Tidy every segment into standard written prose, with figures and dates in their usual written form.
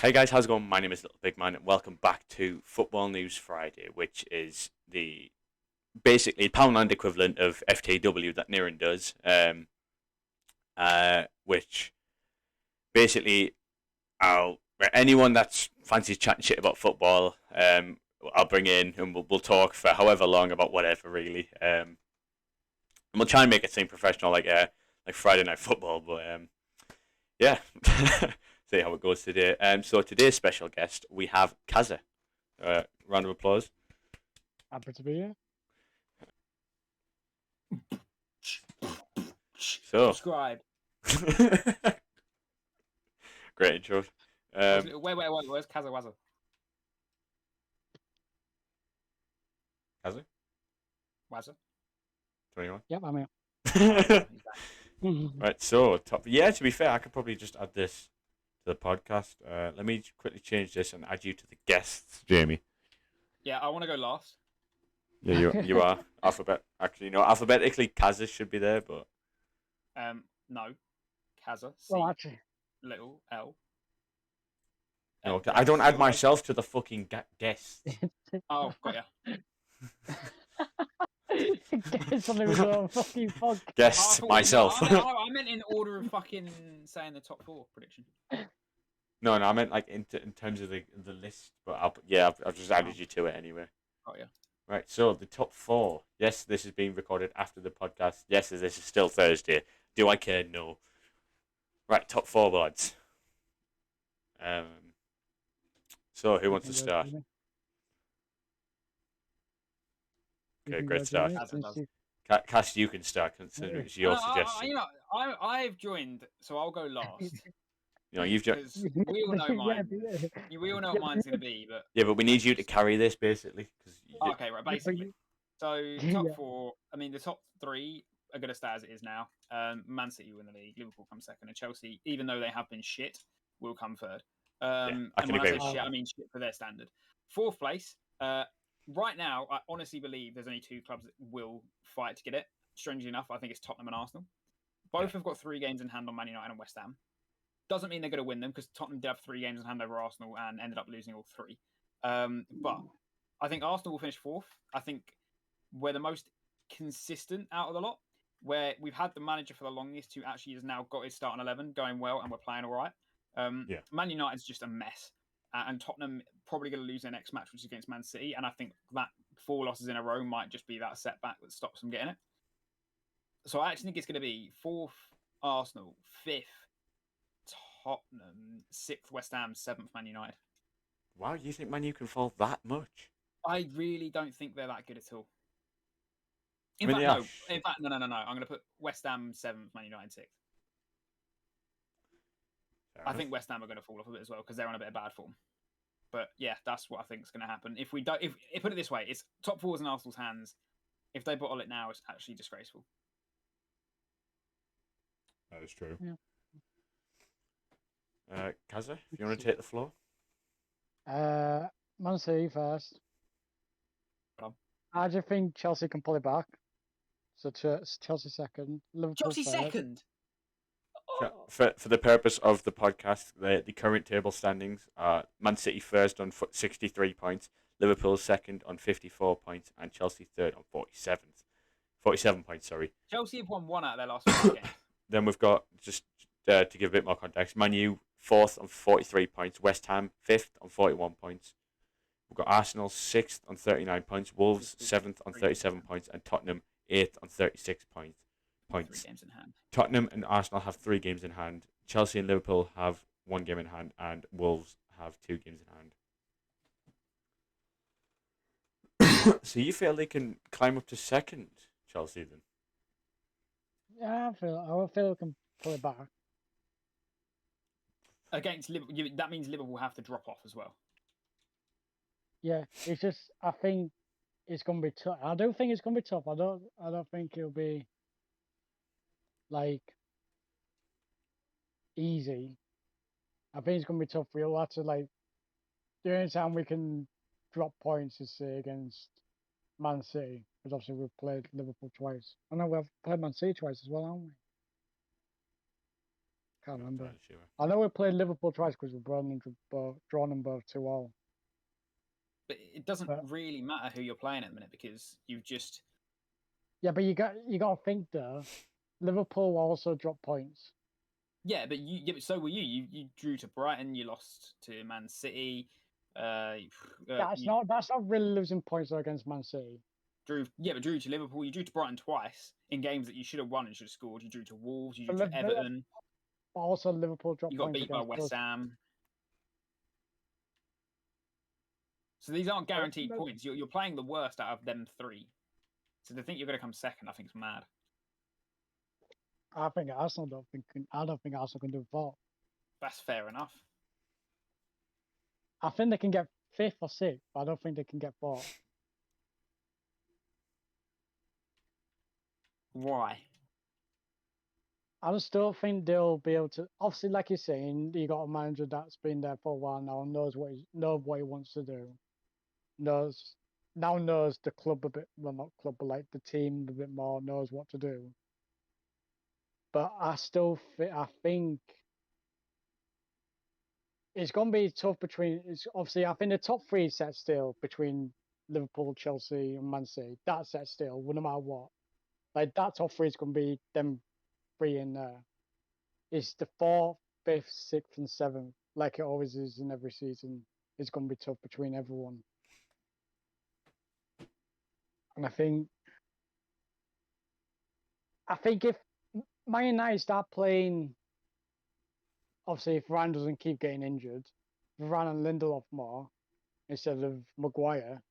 Hey guys, how's it going? My name is Little Big Man, and welcome back to Football News Friday, which is the basically Poundland equivalent of FTW that Niran does. Which basically anyone that's fancies chatting shit about football, I'll bring in and we'll talk for however long about whatever really. And we'll try and make it seem professional, like Friday Night Football, but yeah. See how it goes today. So today's special guest we have Kaza. Round of applause. Happy to be here. So Subscribe. great intro. Wait. Where's Kazawaza? Kaza, Wazza? 21. Yep, I'm here. Right. So top. Yeah. To be fair, I could probably just add this to the podcast. Let me quickly change this and add you to the guests, Jamie. Yeah, I want to go last. Yeah, you are actually no, alphabetically Kaza should be there, but No. Kaza. C. Well, actually, Little L. no, L, I don't add Y. myself to the fucking guests. Oh, got ya. get something with your fucking podcast. Guests myself. I meant in order of fucking saying the top four prediction. No, I meant like in terms of the list, but I've just added you to it anyway. Oh yeah. Right, so the top four. Yes, this is being recorded after the podcast. Yes, this is still Thursday. Do I care? No. Right, top four, lads. So who wants to start? Okay, great start. Cass, you can start considering it's your suggestion. I've joined, so I'll go last. You've just. We all know mine. We all know what mine's gonna be, but yeah, but we need you to carry this basically. Okay, right, basically. So top four. I mean, the top three are gonna stay as it is now. Man City win the league. Liverpool come second, and Chelsea, even though they have been shit, will come third. I can and when agree I with say shit, that. I mean shit for their standard. Fourth place. Right now, I honestly believe there's only two clubs that will fight to get it. Strangely enough, I think it's Tottenham and Arsenal. Both have got 3 games in hand on Man United and West Ham. Doesn't mean they're going to win them because Tottenham did have 3 games in hand over Arsenal and ended up losing all 3. But I think Arsenal will finish fourth. I think we're the most consistent out of the lot, where we've had the manager for the longest who actually has now got his starting 11 going well and we're playing all right. Man United's just a mess. And Tottenham probably going to lose their next match, which is against Man City. And I think that 4 losses in a row might just be that setback that stops them getting it. So I actually think it's going to be 4th Arsenal, 5th Tottenham, 6th West Ham, 7th Man United. Wow, you think Man U can fall that much? I really don't think they're that good at all. In fact, no. I'm going to put West Ham 7th, Man United 6th. I think West Ham are going to fall off a bit as well because they're on a bit of bad form. But yeah, that's what I think is going to happen. If we don't, if put it this way, it's top 4's in Arsenal's hands. If they bottle it now, it's actually disgraceful. That is true. Yeah. Kaza, if you want to take the floor. Man City first. I just think Chelsea can pull it back. So Chelsea second, Liverpool Chelsea third. second. For the purpose of the podcast, the current table standings are Man City first on 63 points, Liverpool second on 54 points, and Chelsea third on 47 points. Sorry. Chelsea have won 1 out of their last 5 games. Then we've got, just to give a bit more context, Man U fourth on 43 points, West Ham fifth on 41 points. We've got Arsenal 6th on 39 points, Wolves 7th on 37 points, and Tottenham 8th on 36 points. 3 games in hand. Tottenham and Arsenal have 3 games in hand. Chelsea and Liverpool have 1 game in hand, and Wolves have 2 games in hand. So you feel they can climb up to second, Chelsea, then? Yeah, I feel they can pull it back. Against Liverpool, that means Liverpool have to drop off as well. Yeah, it's just I think it's gonna be tough. I don't think it's gonna be tough. I don't think it'll be like easy. I think it's gonna be tough. We'll have to like the only time we can drop points is say against Man City, because obviously we've played Liverpool twice. I know we've played Man City twice as well, haven't we? Can't Not remember. entirely sure. I know we played Liverpool twice because we've drawn them both 2-2. But it doesn't But- really matter who you're playing at the minute because you've just Yeah, but you got to think though. Liverpool also dropped points. but so were you. You drew to Brighton, you lost to Man City. That's You not really losing points though against Man City. but drew to Liverpool. You drew to Brighton twice in games that you should have won and should have scored. You drew to Wolves. You drew But to Everton. also Liverpool dropped You got points beat by against West us. Ham. So these aren't guaranteed no- points. You're playing the worst out of them three. So to think you're going to come second, I think is mad. I don't think Arsenal can do fourth. That's fair enough. I think they can get fifth or sixth, but I don't think they can get fourth. Why? I just don't think they'll be able to. Obviously, like you're saying, you got a manager that's been there for a while now, and knows what he wants to do. Knows the club a bit. Well, not club, but like the team a bit more. Knows what to do. But I think it's going to be tough between. It's obviously I think the top three set still between Liverpool, Chelsea, and Man City. That set still, no matter what. Like that top three is going to be them three in there. It's the fourth, fifth, sixth, and seventh, like it always is in every season. It's going to be tough between everyone. And I think if Man United start playing, obviously if Varane doesn't keep getting injured, Varane and Lindelof more instead of Maguire,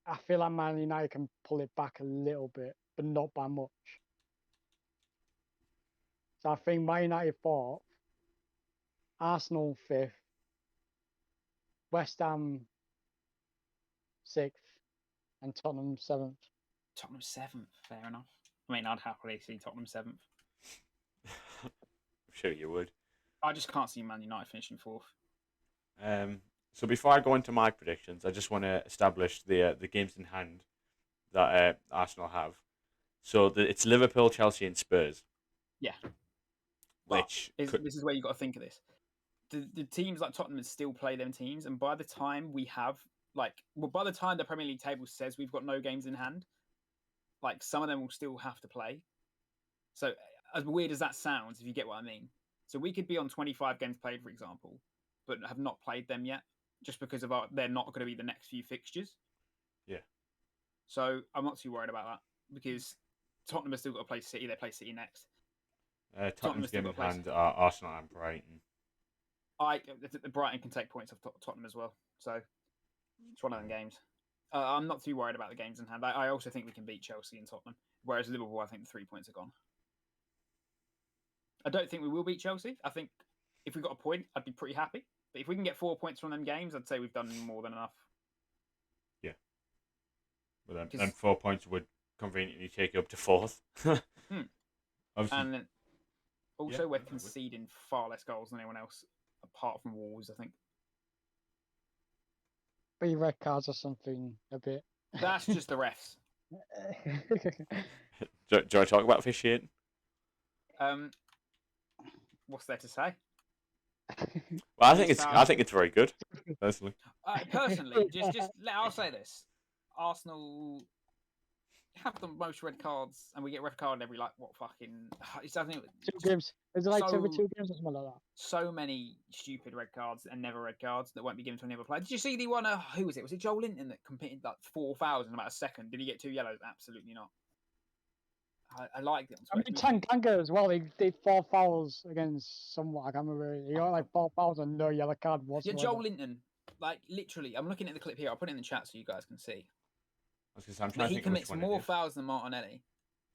I feel like Man United can pull it back a little bit, but not by much. So I think Man United fourth, Arsenal fifth, West Ham sixth, and Tottenham seventh. Tottenham seventh, fair enough. I mean, I'd happily see Tottenham seventh. I'm sure you would. I just can't see Man United finishing fourth. So before I go into my predictions, I just want to establish the games in hand that Arsenal have. So it's Liverpool, Chelsea, and Spurs. Yeah. Which This is where you got to think of this. The teams like Tottenham still play them teams, and by the time by the time the Premier League table says we've got no games in hand, like some of them will still have to play. So as weird as that sounds, if you get what I mean. So we could be on 25 games played, for example, but have not played them yet, just because of they're not going to be the next few fixtures. Yeah. So I'm not too worried about that because Tottenham has still got to play City. They play City next. Tottenham's game in hand are Arsenal and Brighton. Brighton can take points off Tottenham as well. So it's one of them games. I'm not too worried about the games in hand. I also think we can beat Chelsea and Tottenham, whereas Liverpool, I think the 3 points are gone. I don't think we will beat Chelsea. I think if we got a point, I'd be pretty happy. But if we can get 4 points from them games, I'd say we've done more than enough. Yeah. But then 4 points would conveniently take you up to fourth. Obviously. And then also, Yeah, we're conceding far less goals than anyone else, apart from Wolves, I think. Be red cards or something a bit. That's just the refs. Do you want to talk about officiating? What's there to say? Well, I think it's very good, personally. Personally, I'll say this: Arsenal have the most red cards, and we get red card every It's I think 2 games. Is it like so, every 2 games or something like that? So many stupid red cards and never red cards that won't be given to any other player. Did you see the one? Who was it? Was it Joel Linton that competed like 4 fouls in about a second? Did he get 2 yellows? Absolutely not. I like it. I mean, Tanganga as well. He did 4 fouls against someone. I can't remember. He got like 4 fouls and no yellow card whatsoever. Yeah, Joel Linton. Like literally, I'm looking at the clip here. I'll put it in the chat so you guys can see. But he commits more fouls than Martinelli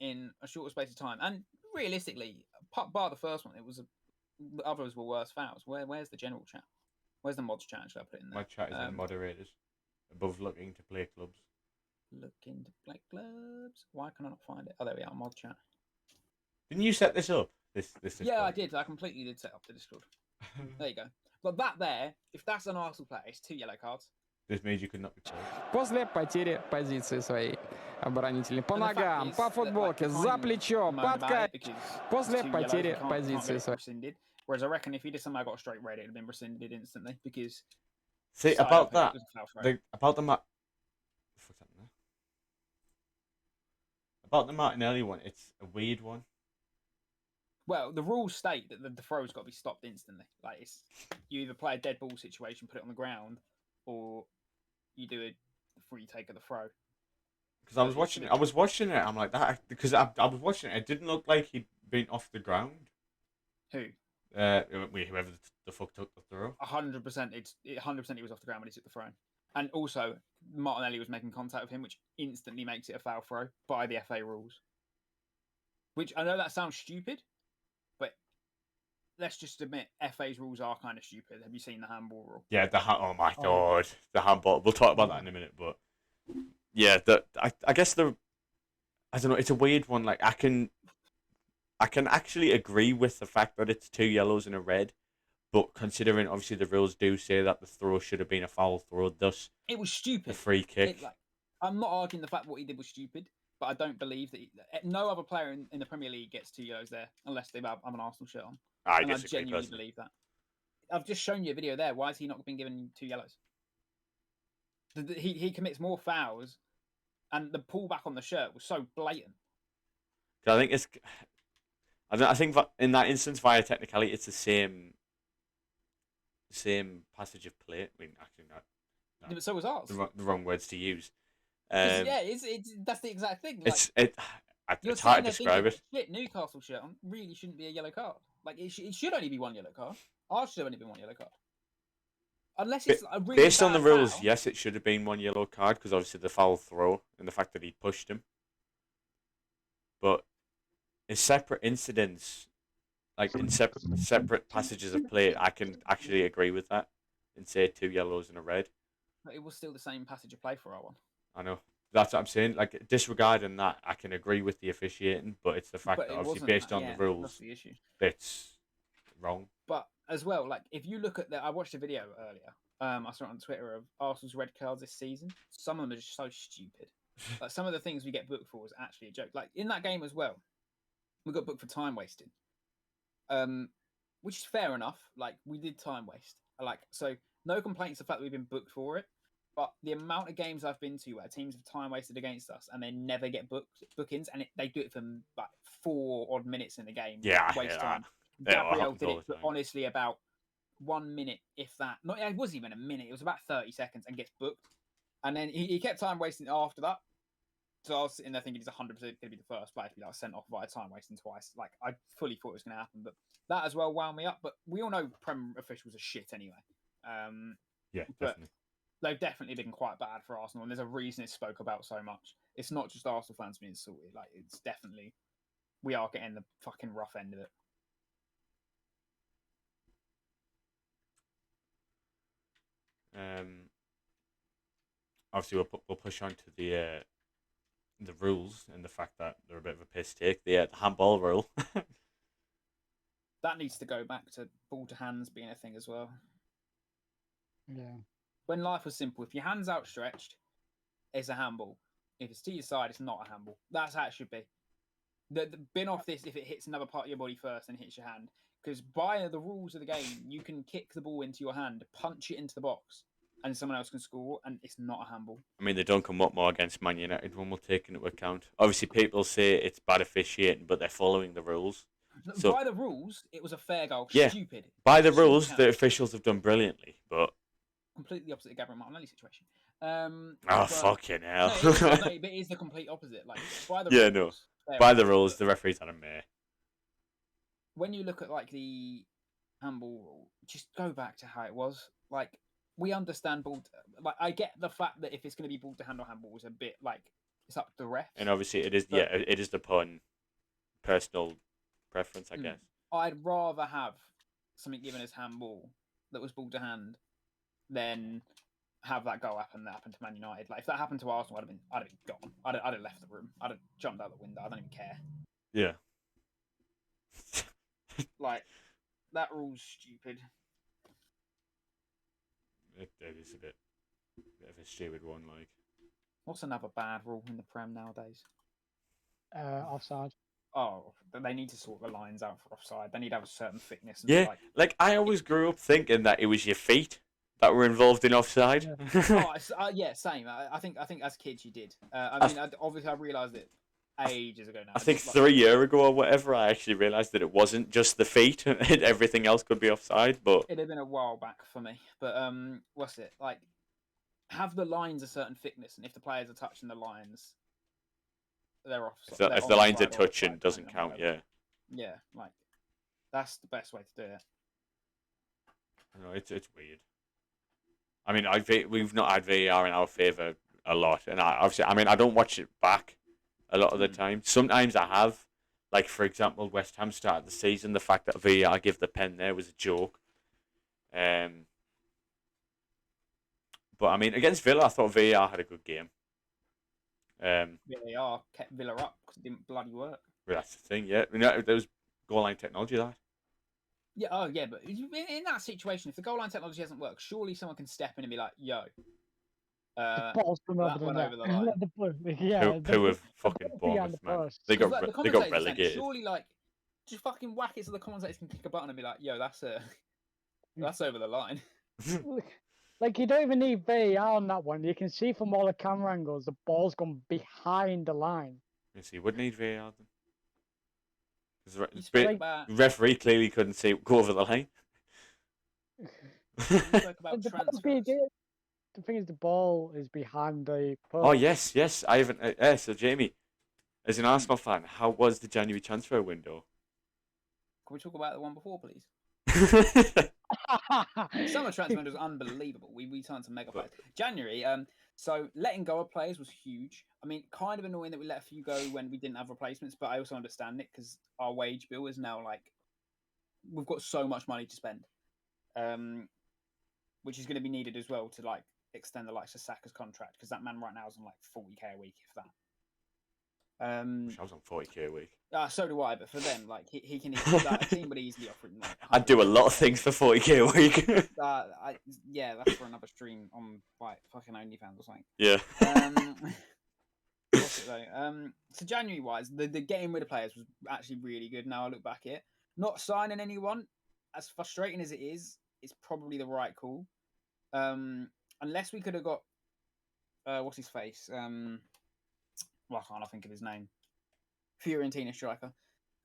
in a shorter space of time. And realistically, bar the first one, the others were worse fouls. Where's the general chat? Where's the mods chat? Should I put it in there? My chat is in moderators, above looking to play clubs. Looking to play clubs. Why can I not find it? Oh, there we are. Mod chat. Didn't you set this up? This Yeah, I did. I completely did set up the Discord. There you go. But that there, if that's an Arsenal player, it's 2 yellow cards. This means you could not be played. После потери позиции своей оборонительной. По And the fact ногам, is по that, like, футболке, you can't за even плечо, moan about подкат. it because После it's 2 yellows, потери you can't позиции get своей. rescinded. Whereas I reckon if he'd have somehow got a straight red, it'd have been rescinded instantly because See, started about off, it that, was a foul throw. about the Martinelli one, it's a weird one. Well, the rules state that the throw's got to be stopped instantly. Like, it's you either play a dead ball situation, put it on the ground, or you do a free take of the throw. Because I was watching it. I'm like that because I was watching it. It didn't look like he'd been off the ground. Who? Whoever the fuck took the throw. 100%. It's 100%. He was off the ground when he took the throw. And also, Martinelli was making contact with him, which instantly makes it a foul throw by the FA rules. Which I know that sounds stupid, but let's just admit FA's rules are kind of stupid. Have you seen the handball rule? Yeah, oh my god, the handball. We'll talk about that in a minute, but yeah, I guess I don't know. It's a weird one. Like I can actually agree with the fact that it's 2 yellows and a red, but considering obviously the rules do say that the throw should have been a foul throw, thus it was stupid. The free kick. I'm not arguing the fact what he did was stupid, but I don't believe that no other player in the Premier League gets 2 yellows there unless they have an Arsenal shirt on. I and I disagree genuinely personally. believe that. I've just shown you a video there. Why has he not been given 2 yellows? He commits more fouls, and the pullback on the shirt was so blatant. I think it's. I think in that instance, via technicality, it's the same passage of play. I mean, actually, not. Yeah, but so was ours. The wrong words to use. Yeah, it's that's the exact thing. Like, it's hard to describe it. Shit, Newcastle shirt on really shouldn't be a yellow card. Like it should only be 1 yellow card. Ours should have only been 1 yellow card. Unless it's a really based on the rules, foul. yes, it should have been 1 yellow card because obviously the foul throw and the fact that he pushed him. But in separate incidents, like in separate passages of play, I can actually agree with that and say 2 yellows and a red. But it was still the same passage of play for our one. I know. That's what I'm saying. Like disregarding that, I can agree with the officiating, but it's the fact that obviously based on the rules, that's the issue. It's wrong. But as well, like if you look at I watched a video earlier. I saw it on Twitter of Arsenal's red cards this season. Some of them are just so stupid. Like some of the things we get booked for is actually a joke. Like in that game as well, we got booked for time wasting. Which is fair enough. Like we did time waste. So no complaints the fact that we've been booked for it. But the amount of games I've been to where teams have time wasted against us and they never get bookings, and they do it for like 4 odd minutes in the game. Yeah, waste time. That. Gabriel did it for honestly about 1 minute, if that. Not it wasn't even a minute. It was about 30 seconds, and gets booked. And then he kept time wasting after that. So I was sitting there thinking he's 100% going to be the first player to be like sent off via time wasting twice. Like I fully thought it was going to happen, but that as well wound me up. But we all know Prem officials are shit anyway. Yeah, definitely. They've definitely been quite bad for Arsenal, and there's a reason it's spoke about so much. It's not just Arsenal fans being salty. Like it's definitely we are getting the fucking rough end of it. Obviously, we'll push on to the rules and the fact that they're a bit of a piss take. The handball rule. That needs to go back to ball to hands being a thing as well. Yeah. When life was simple, if your hand's outstretched, it's a handball. If it's to your side, it's not a handball. That's how it should be. The bin off this if it hits another part of your body first and hits your hand. Because by the rules of the game, you can kick the ball into your hand, punch it into the box, and someone else can score, and it's not a handball. I mean, they don't come up more against Man United when we're taking into account. Obviously, people say it's bad officiating, but they're following the rules. So, by the rules, it was a fair goal. Yeah, stupid. By the rules, the officials have done brilliantly, but completely opposite of Gabriel Martinelli situation. Fucking hell! But it is the complete opposite. Like by the rules, by the rules, the referees had a mare. When you look at like the handball rule, just go back to how it was. Like we understand ball. Like I get the fact that if it's going to be ball to hand or handball, is a bit like it's up to the refs. And obviously, it is. But, it is upon personal preference, I guess. I'd rather have something given as handball that was ball to hand than have that goal happen that happened to Man United. Like if that happened to Arsenal, I'd have been gone. I'd have left the room. I'd have jumped out the window. I don't even care. Yeah. Like that rule's stupid. It is a bit. Bit of a stupid one, like. What's another bad rule in the Prem nowadays? Offside. Oh, they need to sort the lines out for offside. They need to have a certain thickness. And Yeah, like I always grew up thinking that it was your feet that were involved in offside. Oh, yeah, same. I think as kids you did. Obviously I realised it ages ago now. I think 3 years ago or whatever, I actually realised that it wasn't just the feet and everything else could be offside. But it'd have been a while back for me. But what's it like? Have the lines a certain thickness, and if the players are touching the lines, they're off. if the lines are touching, it doesn't count. Yeah. Yeah, like that's the best way to do it. I know it's weird. I mean, we've not had VAR in our favour a lot, and I don't watch it back a lot of the time. Sometimes I have, like for example, West Ham started the season. The fact that VAR gave the pen there was a joke. But I mean, against Villa, I thought VAR had a good game. VAR kept Villa up because it didn't bloody work. That's the thing, yeah. There was goal line technology that. Yeah, but in that situation, if the goal line technology hasn't worked, surely someone can step in and be like, "Yo, Balls come over the net. over the line." Who have fucking Bournemouth, man? They got relegated. Surely, just fucking whack it so the commentators can click a button and be like, "Yo, that's over the line." Like, you don't even need VAR on that one. You can see from all the camera angles, the ball's gone behind the line. Yes, you would need VAR then. The referee clearly couldn't see it go over the line. About the thing is, the ball is behind the post. Oh, yes. I haven't. So, Jamie, as an Arsenal fan, how was the January transfer window? Can we talk about the one before, please? Summer transfer window was unbelievable. We turned to mega players. January, so letting go of players was huge. I mean, kind of annoying that we let a few go when we didn't have replacements, but I also understand it because our wage bill is now we've got so much money to spend, which is going to be needed as well to extend the likes of Saka's contract because that man right now is on 40k a week, if that. I was on 40k a week. So do I, but for them, he can a team would easily offer him. I'd do a lot of things for 40k a week. That's for another stream on fucking OnlyFans or something. Yeah. What's it though? So January wise, the getting rid of players was actually really good. Now I look back at it, not signing anyone, as frustrating as it is probably the right call. Unless we could have got what's his face? Well, I can't think of his name. Fiorentina striker.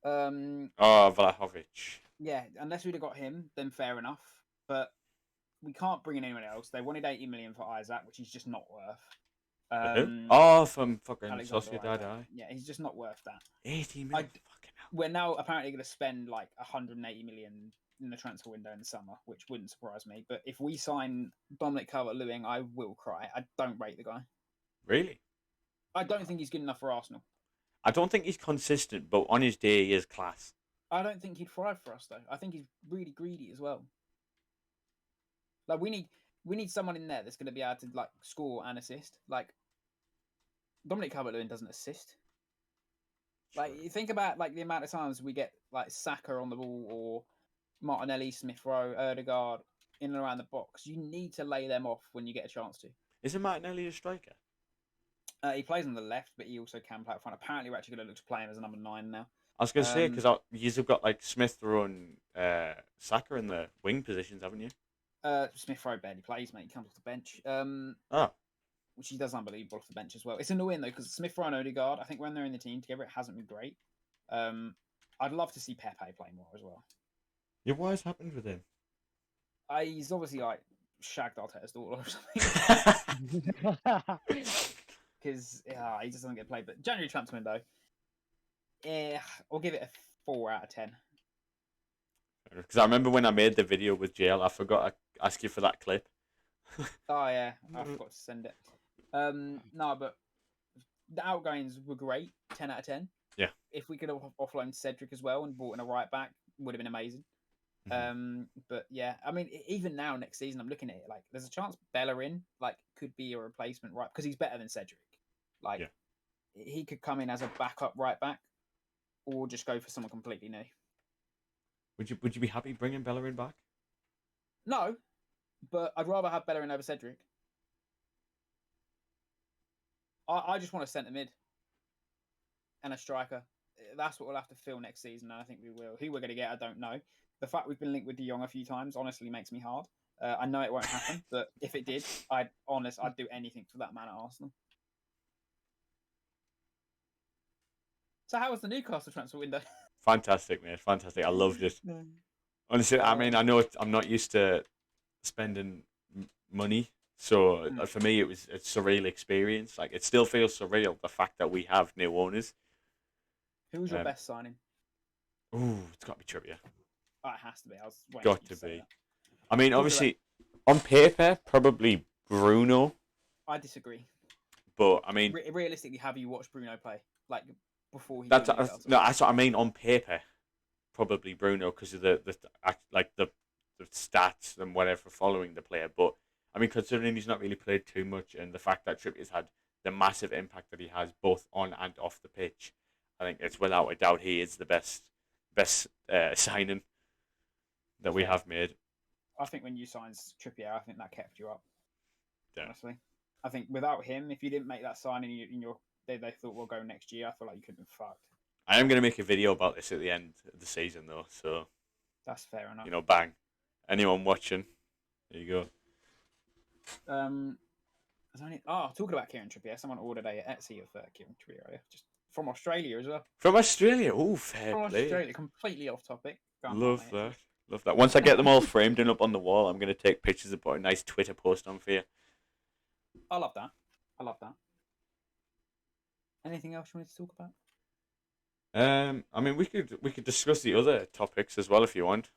Vlahovic. Yeah, unless we'd have got him, then fair enough. But we can't bring in anyone else. They wanted 80 million for Isaac, which he's just not worth. From fucking Sociedad. Yeah, he's just not worth that. 80 million. Fucking hell. We're now apparently going to spend 180 million in the transfer window in the summer, which wouldn't surprise me. But if we sign Dominic Calvert-Lewin, I will cry. I don't rate the guy. Really? I don't think he's good enough for Arsenal. I don't think he's consistent, but on his day, he is class. I don't think he'd thrive for us, though. I think he's really greedy as well. We need someone in there that's going to be able to score and assist. Dominic Calvert-Lewin doesn't assist. You think about the amount of times we get Saka on the ball or Martinelli, Smith Rowe, Ødegaard in and around the box. You need to lay them off when you get a chance to. Isn't Martinelli a striker? He plays on the left, but he also can play up front. Apparently, we're actually going to look to play him as a number 9 now. I was going to say, because you've got Smith Rowe and Saka in the wing positions, haven't you? Smith Rowe barely plays, mate. He comes off the bench. Which he does unbelievable off the bench as well. It's annoying, though, because Smith Rowe and Ødegaard, I think when they're in the team together, it hasn't been great. I'd love to see Pepe play more as well. Yeah, what has happened with him? He's obviously, shagged Arteta's daughter or something. Because he just doesn't get played. But January transfer window, I'll give it a 4 out of 10. Because I remember when I made the video with JL, I forgot to ask you for that clip. Oh yeah, I forgot to send it. No, but the outgoings were great. 10 out of 10. Yeah. If we could have offloaded Cedric as well and brought in a right back, would have been amazing. Mm-hmm. But yeah, I mean, even now next season, I'm looking at it there's a chance Bellerin could be a replacement right because he's better than Cedric. He could come in as a backup right back, or just go for someone completely new. Would you be happy bringing Bellerin back? No, but I'd rather have Bellerin over Cedric. I just want a centre mid and a striker. That's what we'll have to fill next season, and I think we will. Who we're going to get, I don't know. The fact we've been linked with De Jong a few times honestly makes me hard. I know it won't happen, but if it did, I'd do anything for that man at Arsenal. So how was the Newcastle transfer window? Fantastic, mate. Fantastic. I loved it. Honestly, I mean, I know I'm not used to spending money, so for me, it's a surreal experience. Like, it still feels surreal, the fact that we have new owners. Who was your best signing? Ooh, it's got to be Trippier. Oh, it has to be. I was got to be. I mean, obviously, on paper, probably Bruno. I disagree. But I mean, realistically, have you watched Bruno play before he? That's what I mean. On paper, probably Bruno because of the stats and whatever following the player. But I mean, considering he's not really played too much, and the fact that Trippier's had the massive impact that he has both on and off the pitch, I think it's without a doubt he is the best signing that we have made. I think when you signed Trippier, I think that kept you up. Yeah. Honestly, I think without him, if you didn't make that signing they thought we'll go next year, I feel like you could have been fucked. I am going to make a video about this at the end of the season, though. So that's fair enough. Bang. Anyone watching? There you go. Talking about Kieran Trippier, someone ordered a Etsy of Kieran Trippier, just from Australia as well. From Australia? Oh, fair play. Australia, completely off topic. Love that. Once I get them all framed and up on the wall, I'm going to take pictures and put a nice Twitter post on for you. I love that. Anything else you wanted to talk about? I mean, we could discuss the other topics as well if you want.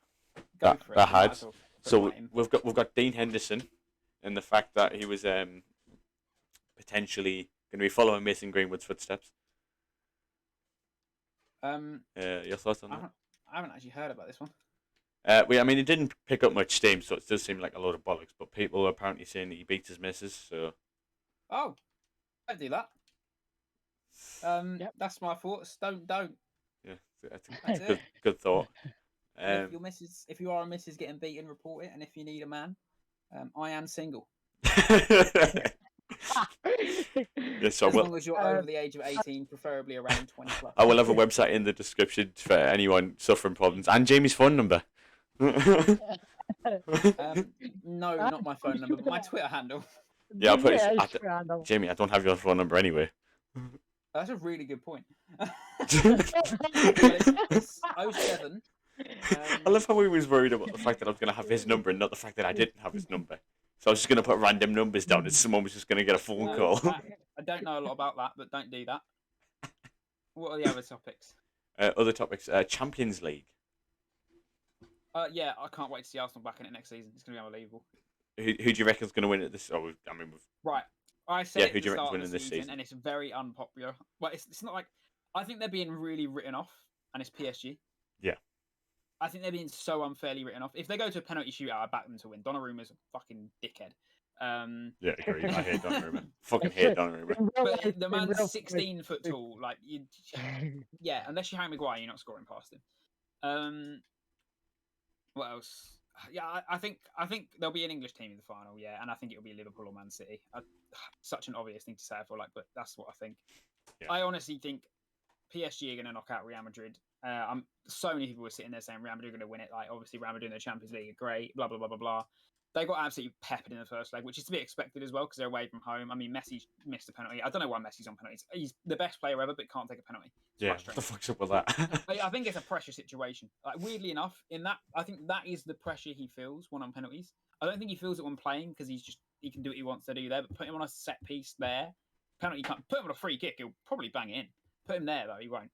Go for it. So we've got Dean Henderson, and the fact that he was potentially going to be following Mason Greenwood's footsteps. Your thoughts on that? I haven't actually heard about this one. I mean, it didn't pick up much steam, so it does seem like a load of bollocks. But people are apparently saying that he beats his missus. So. Oh, don't do that. That's my thoughts. Don't. Yeah, that's a good thought. If you are a missus getting beaten, report it. And if you need a man, I am single. Yes, as long as you're over the age of 18, preferably around 20 plus. I will have a website in the description for anyone suffering problems and Jamie's phone number. No, not my phone number, but my Twitter handle. Yeah, I'll put it. Jamie, I don't have your phone number anyway. That's a really good point. It's 07. I love how he was worried about the fact that I was going to have his number and not the fact that I didn't have his number. So I was just going to put random numbers down and someone was just going to get a phone call. I don't know a lot about that, but don't do that. What are the other topics? Champions League. Yeah, I can't wait to see Arsenal back in it next season. It's going to be unbelievable. Who do you reckon is going to win it this? Right. I said who do you reckon is winning this season? And it's very unpopular. Well, it's not like I think they're being really written off, and it's PSG. Yeah. I think they're being so unfairly written off. If they go to a penalty shootout, I back them to win. Donnarumma's a fucking dickhead. Yeah, agreed. I hate Donnarumma. Fucking hate Donnarumma. But the man's 16 foot tall. Like, yeah, unless you're Harry Maguire, you're not scoring past him. What else? Yeah, I think there'll be an English team in the final. Yeah, and I think it'll be Liverpool or Man City. Such an obvious thing to say, I feel like, but that's what I think. Yeah. I honestly think PSG are going to knock out Real Madrid. So many people were sitting there saying Real Madrid are going to win it. Like, obviously, Real Madrid in the Champions League are great. Blah blah blah blah blah. They got absolutely peppered in the first leg, which is to be expected as well because they're away from home. I mean, Messi missed a penalty. I don't know why Messi's on penalties. He's the best player ever, but can't take a penalty. What the fuck's up with that? I think it's a pressure situation. Like, weirdly enough, I think that is the pressure he feels when on penalties. I don't think he feels it when playing because he can do what he wants to do there. But put him on a set piece there, penalty can't. Put him on a free kick, he'll probably bang it in. Put him there though, he won't.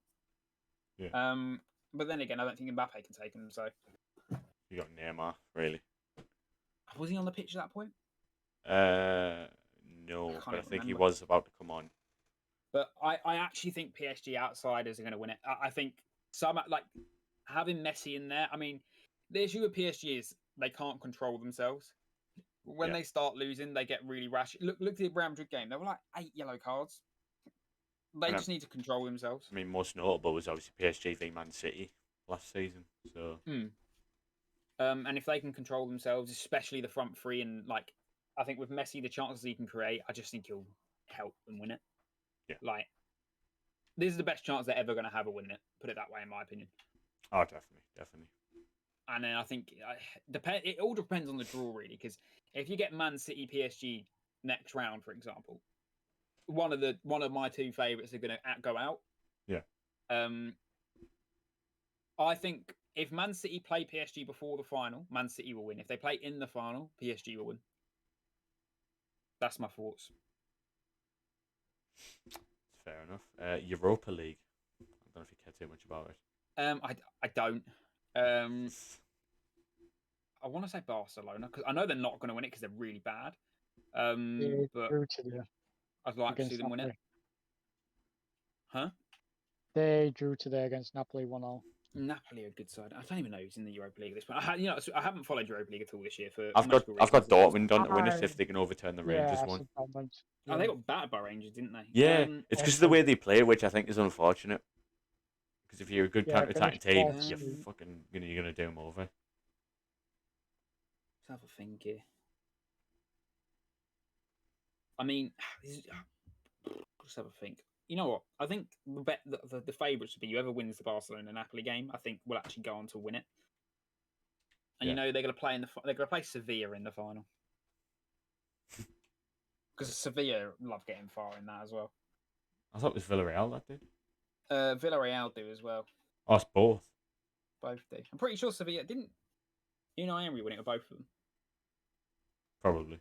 Yeah. But then again, I don't think Mbappe can take him. So you got Neymar, really? Was he on the pitch at that point? No, but I think he was about to come on. But I actually think PSG outsiders are going to win it. I think having Messi in there. I mean, the issue with PSG is they can't control themselves. When they start losing, they get really rash. Look at the Real Madrid game. There were like 8 yellow cards. They just need to control themselves. I mean, most notable was obviously PSG v Man City last season. So. And if they can control themselves, especially the front three, and I think with Messi, the chances he can create, I just think he'll help them win it. Like, this is the best chance they're ever going to have of winning it. Put it that way, in my opinion. Oh, definitely. And then I think it all depends on the draw, really, because if you get Man City PSG next round, for example, one of my two favourites are going to go out. Yeah. I think if Man City play PSG before the final, Man City will win. If they play in the final, PSG will win. That's my thoughts. Fair enough. Europa League. I don't know if you care too much about it. I don't. I want to say Barcelona because I know they're not going to win it because they're really bad. But drew today I'd like to see against them win it. Napoli. Huh? They drew today against Napoli 1-0. Napoli are a good side. I don't even know who's in the Europa League at this point. I haven't followed Europa League at all this year for I've got reasons. Dortmund on to win it if they can overturn the Rangers Yeah, one. Oh, they got battered by Rangers, didn't they? Yeah, it's because of the way they play, which I think is unfortunate. Because if you're a good counter-attacking team, you're gonna do them over. Let's have a think here. I mean, let's have a think. You know what? I think the favourites would be whoever wins the Barcelona Napoli game. I think will actually go on to win it. And you know they're going to play they're going to play Sevilla in the final because Sevilla love getting far in that as well. I thought it was Villarreal that did. Villarreal do as well. Oh, it's both. Both do. I'm pretty sure Sevilla didn't. Emery win it with both of them. Probably.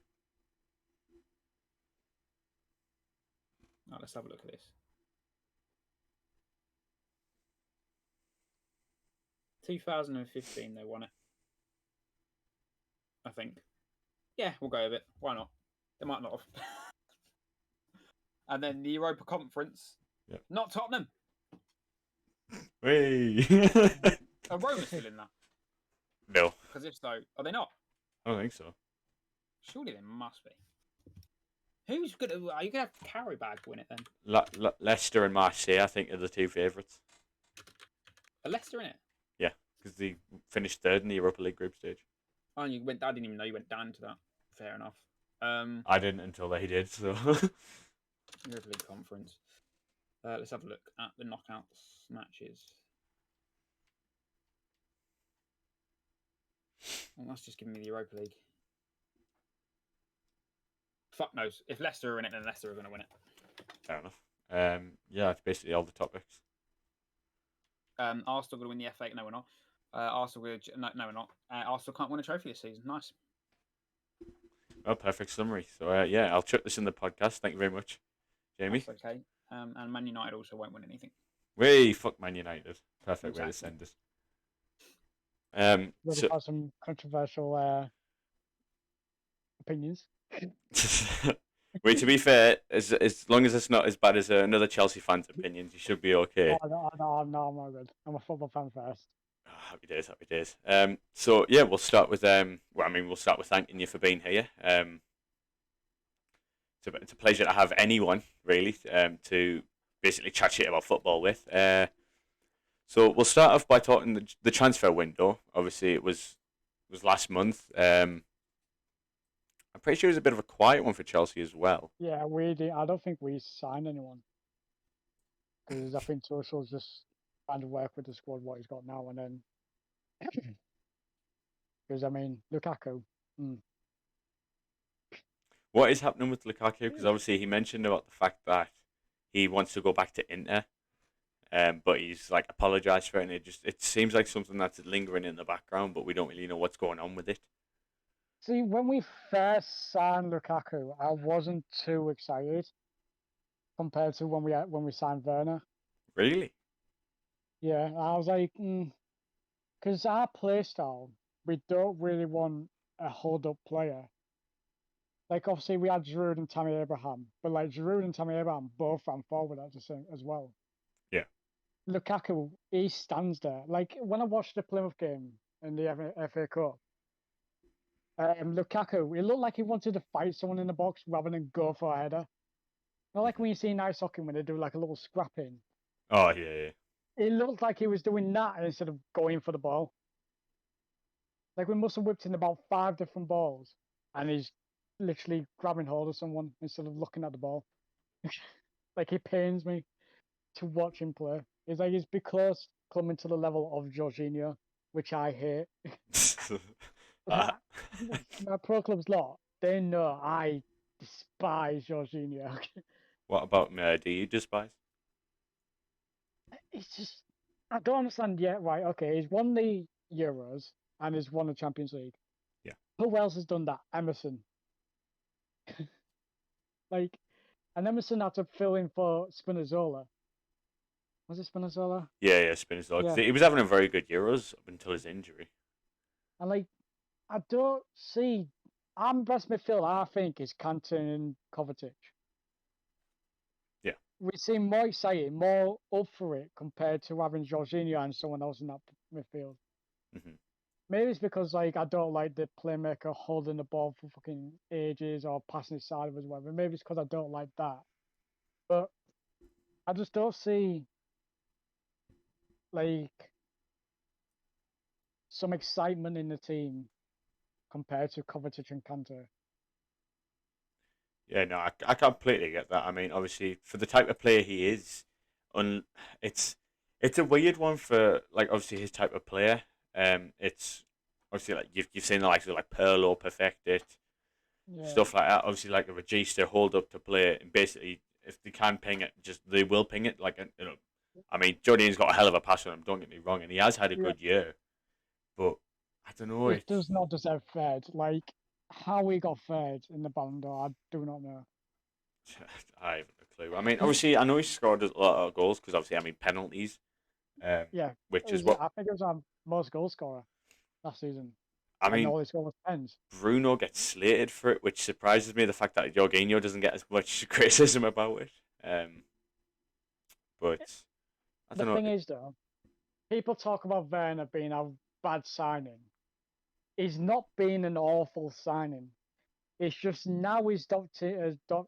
Right, let's have a look at this. 2015, they won it. I think. Yeah, we'll go with it. Why not? They might not have. And then the Europa Conference. Yep. Not Tottenham. Hey. Are Roma still in that? No. Because if so, are they not? I don't think so. Surely they must be. Who's good? Are you gonna have Carabag win it then? Leicester and Marseille, I think, are the two favourites. Are Leicester in it? Yeah, because they finished third in the Europa League group stage. Oh, and I didn't even know you went down to that. Fair enough. I didn't until they did. So. Europa League Conference. Let's have a look at the knockouts matches. Well, that's just giving me the Europa League. Fuck knows. If Leicester are in it, then Leicester are going to win it. Fair enough. Yeah, it's basically all the topics. Arsenal going to win the FA? No, we're not. Arsenal no, we're not. Arsenal can't win a trophy this season. Nice. Well, perfect summary. So yeah, I'll chuck this in the podcast. Thank you very much, Jamie. That's okay. And Man United also won't win anything. Way fuck Man United. Perfect way to send us. We've got some controversial opinions. Wait, to be fair, as long as it's not as bad as another Chelsea fan's opinions, you should be okay. No, I'm not good. I'm a football fan first. Oh, happy days. So yeah, we'll start with we'll start with thanking you for being here. It's a pleasure to have anyone really to basically chat shit about football with. So we'll start off by talking the transfer window. Obviously, it was last month. I'm pretty sure it was a bit of a quiet one for Chelsea as well. Yeah, we did. I don't think we signed anyone because I think Tuchel's just trying to work with the squad what he's got now, and then because I mean Lukaku. What is happening with Lukaku? Because obviously he mentioned about the fact that he wants to go back to Inter, but he's like apologised for it, and it seems like something that's lingering in the background, but we don't really know what's going on with it. See, when we first signed Lukaku, I wasn't too excited compared to when we signed Werner. Really? Yeah, I was like, because our play style, we don't really want a hold-up player. Like, obviously, we had Giroud and Tammy Abraham, but like Giroud and Tammy Abraham both ran forward at the same as well. Yeah. Lukaku, he stands there. Like, when I watched the Plymouth game in the FA Cup, Lukaku, he looked like he wanted to fight someone in the box rather than go for a header. Not like when you see in ice hockey when they do like a little scrapping. Oh, yeah. It looked like he was doing that instead of going for the ball. Like we must have whipped in about 5 different balls, and he's literally grabbing hold of someone instead of looking at the ball. Like, it pains me to watch him play. It's like he's because coming to the level of Jorginho, which I hate. Uh, My pro club's lot, they know I despise Jorginho. what about me? Do you despise? It's just, I don't understand yet. Right, okay, he's won the Euros and he's won the Champions League. Yeah. Who else has done that? Emerson. Like, and Emerson had to fill in for Spinazzola. Was it Spinazzola? Yeah, Spinazzola. Yeah. He was having a very good Euros up until his injury. And like, I don't see. I'm best midfield. I think is Canton and Kovacic. Yeah. We seem more exciting, more up for it compared to having Jorginho and someone else in that midfield. Hmm. Maybe it's because like I don't like the playmaker holding the ball for fucking ages or passing it sideways or whatever. Maybe it's because I don't like that. But I just don't see like some excitement in the team compared to Kovacic and Kante. Yeah, no, I completely get that. I mean, obviously, for the type of player he is, on it's a weird one for like obviously his type of player. It's obviously like you've seen the likes of like Perlo perfect it, Yeah. stuff like that. Obviously, like a Regista hold up to play it, and basically if they can ping it, just they will ping it. Like you know, I mean, Jordan's got a hell of a pass on him. Don't get me wrong, and he has had a Yeah. good year, but I don't know. It does not deserve third. Like how we got third in the Ballon d'Or, I do not know. I haven't a clue. I mean, obviously, I know he scored a lot of goals because obviously, I mean, penalties. Yeah, Which is I what think it was our most goal scorer last season. I And mean. all he scored was pens. Bruno gets slated for it, which surprises me. The fact that Jorginho doesn't get as much criticism about it. But I The don't thing know. is, though, people talk about Werner being a bad signing. He's not been an awful signing. It's just now he's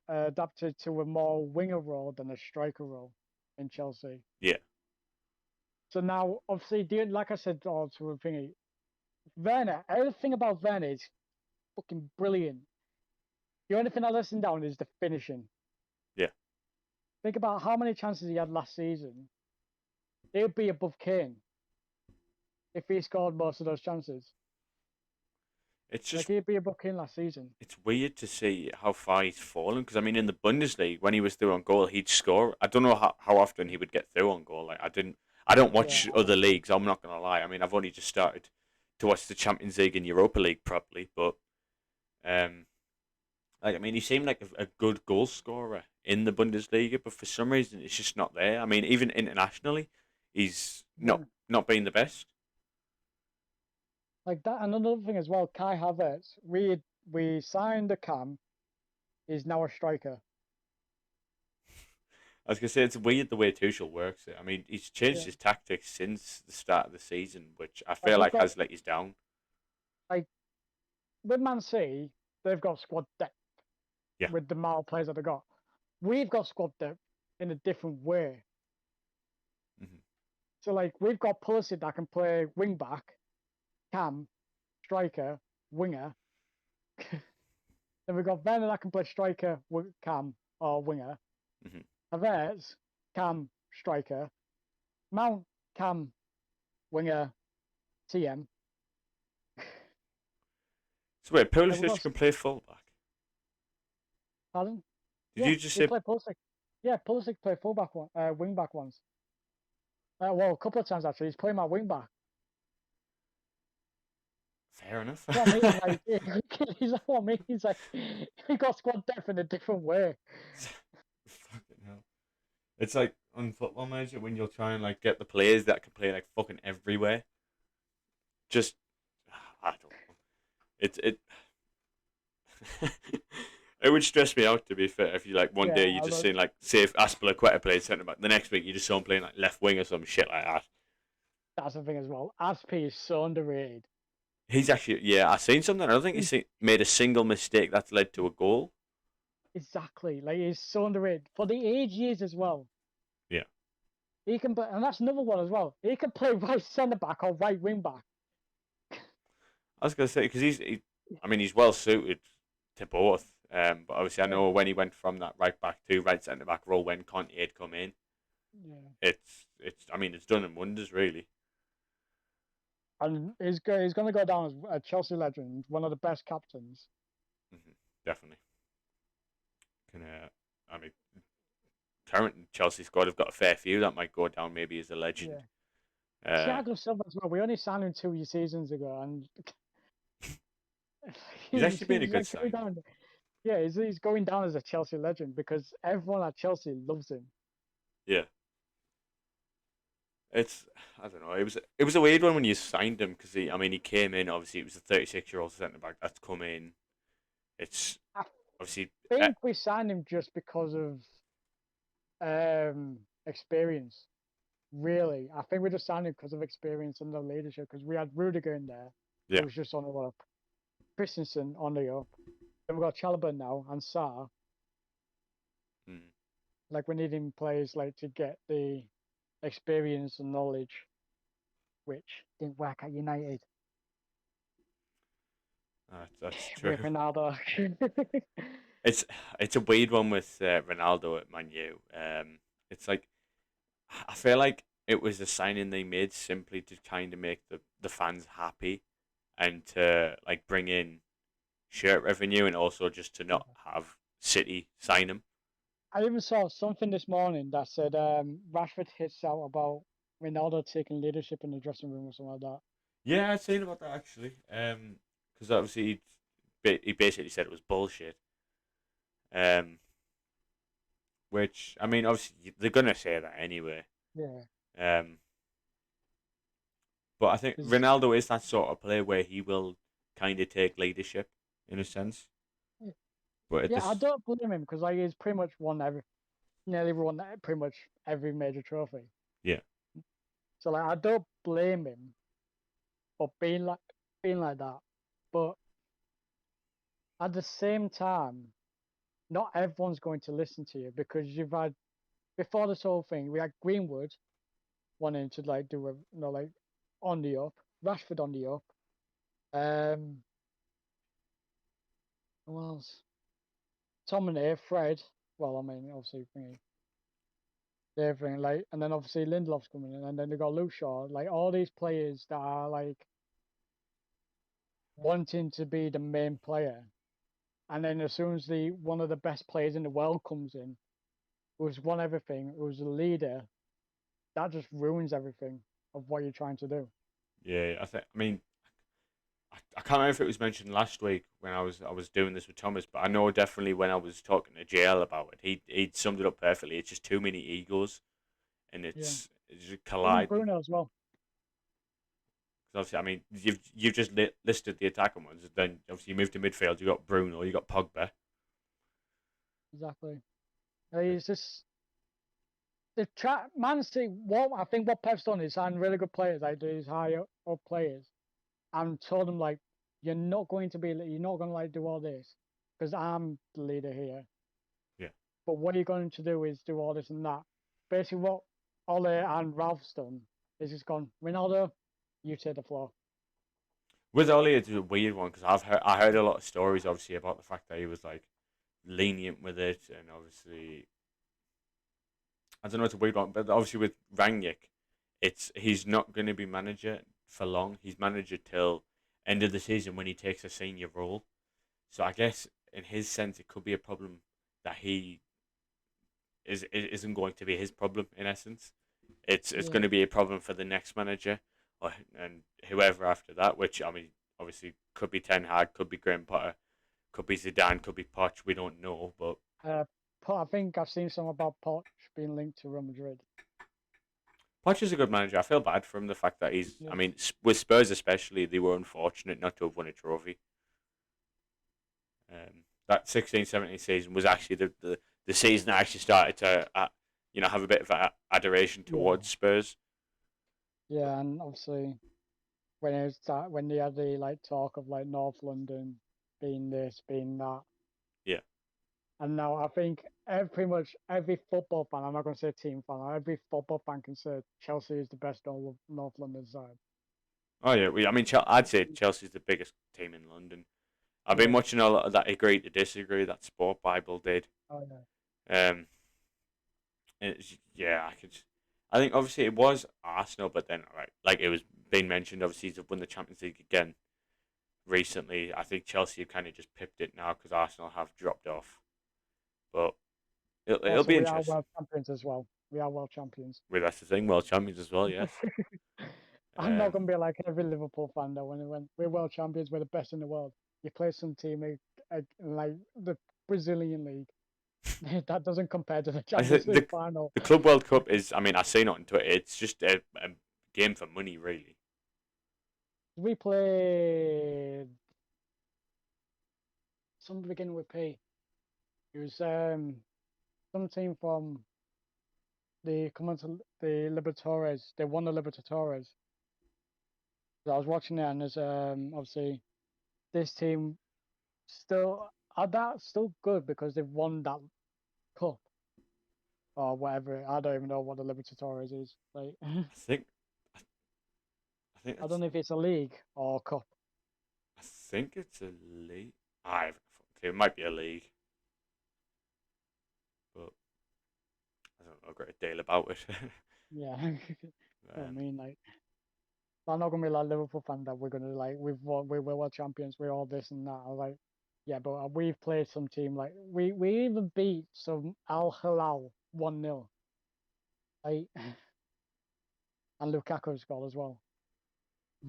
adapted to a more winger role than a striker role in Chelsea. Yeah. So now, obviously, like I said, to a thingy, Werner, everything about Werner is fucking brilliant. The only thing I listen down is the finishing. Yeah. Think about how many chances he had last season. He would be above Kane if he scored most of those chances. It's just Like he'd be above Kane last season. it's weird to see how far he's fallen because I mean in the Bundesliga when he was through on goal he'd score. I don't know how often he would get through on goal. Like I don't watch other leagues. I'm not gonna lie. I mean I've only just started to watch the Champions League and Europa League properly, but like I mean he seemed like a good goal scorer in the Bundesliga, but for some reason it's just not there. I mean even internationally, he's not been the best. Like that, and another thing as well, Kai Havertz. We signed a cam. He's now a striker. I was gonna say it's weird the way Tuchel works it. I mean, he's changed his tactics since the start of the season, which I feel like has let you down. Like with Man City, they've got squad depth. Yeah. With the amount of players that they've got, we've got squad depth in a different way. Mm-hmm. So like we've got Pulisic that can play wing back, cam, striker, winger. Then we've got Werner that can play striker, cam, or winger. Mm-hmm. Havertz, cam, striker. Mount, cam, winger, TM. So wait, Pulisic can play fullback. Pardon? Did you just say? Play Pulisic? Yeah, Pulisic played fullback wing back once. Well, a couple of times actually. He's playing my wing back. Fair enough. That's what I mean. Like, he's what I mean. He's like, he got squad depth in a different way. Fucking hell. It's like on Football Manager when you'll try and like get the players that can play like fucking everywhere. Just, I don't know. It it would stress me out to be fair if you like one day you just seen like say if Aspilicueta played centre back, the next week you just saw him playing like left wing or some shit like that. That's the thing as well. Aspi is so underrated. He's actually I seen something. I don't think he's made a single mistake that's led to a goal. Exactly, like he's so underrated for the age he is as well. Yeah, he can, and that's another one as well. He can play right centre back or right wing back. I was gonna say because he's well suited to both. But obviously, I know when he went from that right back to right centre back role when Conte had come in, Yeah. it's done him wonders really. And he's going to go down as a Chelsea legend, one of the best captains. Definitely. Current Chelsea squad have got a fair few that might go down maybe as a legend. Thiago Silva as well. We only signed him 2 seasons ago, and He's actually been a good going sign. down. Yeah, he's going down as a Chelsea legend because everyone at Chelsea loves him. Yeah. I don't know. It was a weird one when you signed him because he came in. Obviously, it was a 36-year-old centre back that's come in. It's obviously. I think we signed him just because of experience. Really, I think we just signed him because of experience and the leadership. Because we had Rudiger in there, who was just on the up, Christensen on the up. Then we got Chalobah now and Sarr. Like we're needing players like to get the experience and knowledge, which didn't work at United. That's true. With Ronaldo. It's a weird one with Ronaldo at Man U. It's like I feel like it was a signing they made simply to kind of make the fans happy and to like bring in shirt revenue and also just to not have City sign him. I even saw something this morning that said Rashford hits out about Ronaldo taking leadership in the dressing room or something like that. Yeah, I'd seen about that actually. Because obviously he basically said it was bullshit. Which I mean, obviously they're gonna say that anyway. Yeah. But I think Ronaldo is that sort of player where he will kind of take leadership in a sense. But I don't blame him because like he's pretty much nearly won pretty much every major trophy. Yeah. So like I don't blame him for being like that, but at the same time, not everyone's going to listen to you because you've had before this whole thing we had Greenwood wanting to like do a like on the up, Rashford on the up, who else? Tomine, Fred. Well, I mean, obviously, everything like, and then obviously Lindelof's coming in, and then they got Luke Shaw. Like all these players that are like wanting to be the main player, and then as soon as one of the best players in the world comes in, who's won everything, who's a leader, that just ruins everything of what you're trying to do. Yeah, I can't remember if it was mentioned last week when I was doing this with Thomas, but I know definitely when I was talking to JL about it, he'd summed it up perfectly. It's just too many egos, and it's just colliding. Bruno as well. Because obviously, I mean, you've just listed the attacking ones. Then obviously you move to midfield. You got Bruno, you got Pogba. Exactly. He's just Man City. I think what Pep's done is sign really good players, like these higher up players, and told them like, you're not going to like do all this because I'm the leader here. Yeah. But what you're going to do is do all this and that. Basically, what Ole and Ralph's done is just gone, Ronaldo, you take the floor. With Ole, it's a weird one because I heard a lot of stories, obviously, about the fact that he was like lenient with it, and obviously, I don't know, it's a weird one. But obviously, with Rangnick, he's not going to be manager for long. He's manager till end of the season when he takes a senior role. So I guess in his sense, it could be a problem that he isn't going to be his problem in essence. It's going to be a problem for the next manager and whoever after that. Which I mean, obviously could be Ten Hag, could be Graham Potter, could be Zidane, could be Poch. We don't know, but I think I've seen some about Poch being linked to Real Madrid. Poch is a good manager. I feel bad for him the fact that he's. I mean, with Spurs especially, they were unfortunate not to have won a trophy. That 16-17 season was actually the season that actually started to have a bit of adoration towards Spurs. Yeah, and obviously when they had the like talk of like North London being this, being that. Yeah. And now I think pretty much every football fan, I'm not going to say team fan, every football fan can say Chelsea is the best North London side. Oh yeah, I mean, I'd say Chelsea's the biggest team in London. I've been watching a lot of that agree to disagree that Sport Bible did. Oh yeah. I think obviously it was Arsenal, but then like it was being mentioned, obviously they've won the Champions League again recently. I think Chelsea have kind of just pipped it now because Arsenal have dropped off. But it'll Also, be we are interesting. world champions as well. We are world champions. Well, that's the thing, world champions as well, yes. I'm not gonna be like every Liverpool fan though. When we're world champions, we're the best in the world. You play some team like the Brazilian league, that doesn't compare to the I think Champions League final. the Club World Cup is. I mean, I say not on Twitter. It's just a game for money, really. We played some beginning with P. It was some team from the Libertadores. They won the Libertadores. So I was watching it, and there's obviously this team still are that still good because they've won that cup or whatever. I don't even know what the Libertadores is. Like I think. I think. I don't know if it's a league or a cup. I think it's a league. It might be a league, but I don't know a great deal about it. Yeah. I mean, like, I'm not gonna be like Liverpool fan that we're gonna like we're world champions, we're all this and that. I was like, yeah, but we've played some team like we even beat some Al Hilal 1-0. Like, and Lukaku scored as well.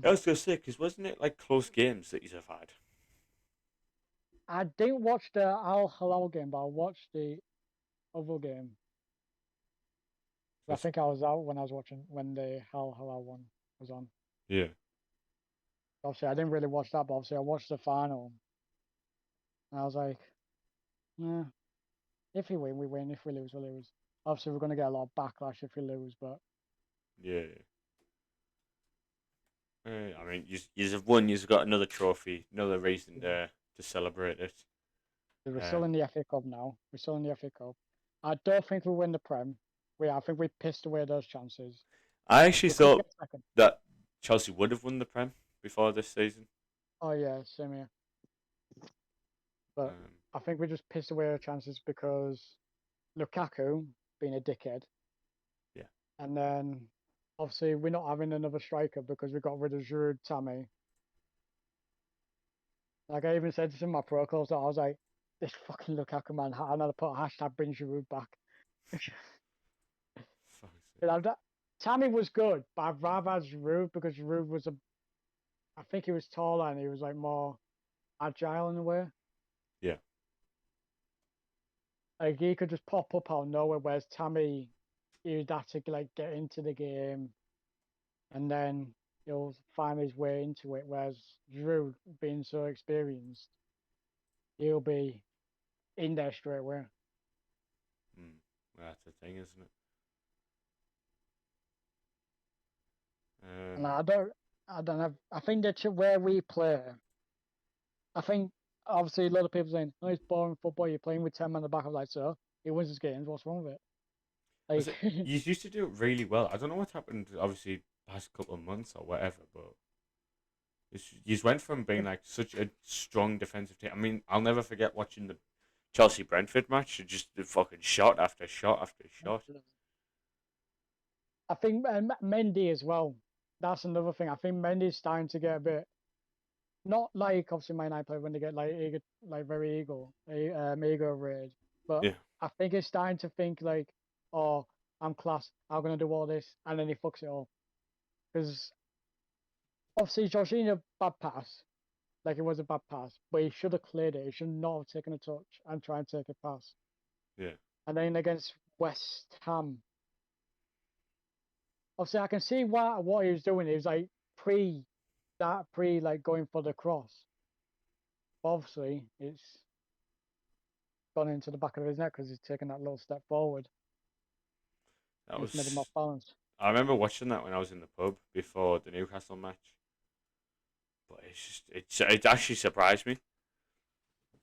I was gonna say, because wasn't it like close games that you've had? I didn't watch the Al Hilal game, but I watched the other game. I think I was out when I was watching when the Al Hilal one was on. Yeah. Obviously, I didn't really watch that, but obviously I watched the final. And I was like, yeah, if we win, we win. If we lose, we lose. Obviously, we're going to get a lot of backlash if we lose, but Yeah. I mean, you have won. You've got another trophy, another reason to celebrate it. we're still in the FA Cup now. We're still in the FA Cup. I don't think we'll win the Prem. I think we pissed away those chances. I actually thought that Chelsea would have won the Prem before this season. Oh yeah, same here. But I think we just pissed away our chances because Lukaku being a dickhead. Yeah. And then obviously we're not having another striker because we got rid of Giroud, Tammy. Like I even said this in my pro calls that I was like, this fucking Lukaku man, I'm gonna put a hashtag bring Giroud back. Tammy was good, but I'd rather have Giroud because Giroud was I think he was taller and he was like more agile in a way. Yeah. Like he could just pop up out of nowhere, whereas Tammy, he'd have to like get into the game, and then he'll find his way into it. Whereas Giroud, being so experienced, he'll be in there straight away. That's the thing, isn't it? And I don't have. I think that's where we play. I think obviously a lot of people saying, "Oh, it's boring football. You're playing with 10 men in the back." I'm like, so he wins his games. What's wrong with it? Like, you used to do it really well. I don't know what's happened. Obviously, past couple of months or whatever, but you just went from being like such a strong defensive team. I mean, I'll never forget watching the Chelsea Brentford match. Just fucking shot after shot after shot. I think Mendy as well. That's another thing. I think Mendy's starting to get a bit, not like obviously Man United play when they get like very ego rated, but yeah. I think he's starting to think like, oh, I'm class. I'm gonna do all this, and then he fucks it all. Because obviously Jorginho bad pass, like it was a bad pass, but he should have cleared it. He should not have taken a touch and try and take a pass. Yeah. And then against West Ham. Obviously, I can see what he was doing. He was like pre like going for the cross. Obviously, it's gone into the back of his neck because he's taken that little step forward. That was made him off balance. I remember watching that when I was in the pub before the Newcastle match, but it actually surprised me.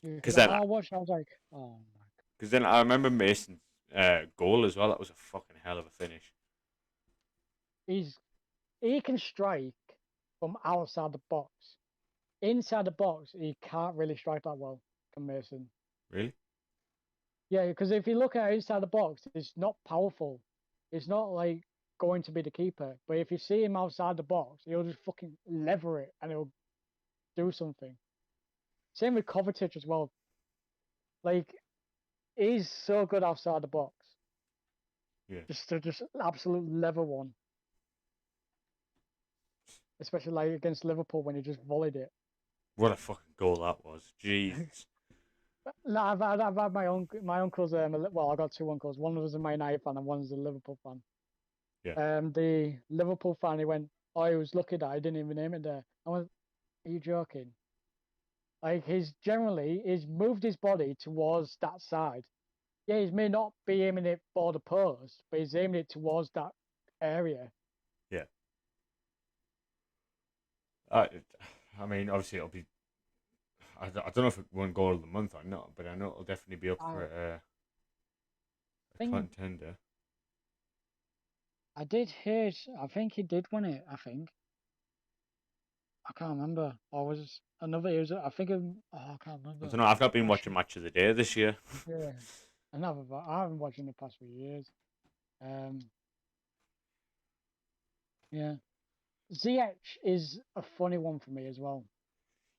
Because then I watched, I was like, oh my. Because then I remember Mason's goal as well. That was a fucking hell of a finish. He can strike from outside the box. inside the box, he can't really strike that well from Mason. Really? Yeah, because if you look at it inside the box, it's not powerful. It's not like going to be the keeper. But if you see him outside the box, he'll just fucking lever it and he'll do something. Same with Kovacic as well. Like, he's so good outside the box. Yeah. Just absolute lever one. Especially like against Liverpool when he just volleyed it. What a fucking goal that was. Jesus. No, I've had my uncles. Well, I got two uncles. One was a Man United fan and one's a Liverpool fan. Yeah. The Liverpool fan, he went, "Oh, he was lucky that I didn't even aim it there." I went, "Are you joking?" Like he's moved his body towards that side. Yeah, he may not be aiming it for the post, but he's aiming it towards that area. Yeah. I mean, obviously it'll be. I don't know if it won goal of the month or not, but I know it'll definitely be up for a contender. I did hear. I think he did win it. I think. I can't remember. Or was it another? It was. I think. I can't remember. I don't know. I've not been watching Match of the Day this year. Yeah, I haven't watched in the past few years. Yeah, Ziyech is a funny one for me as well.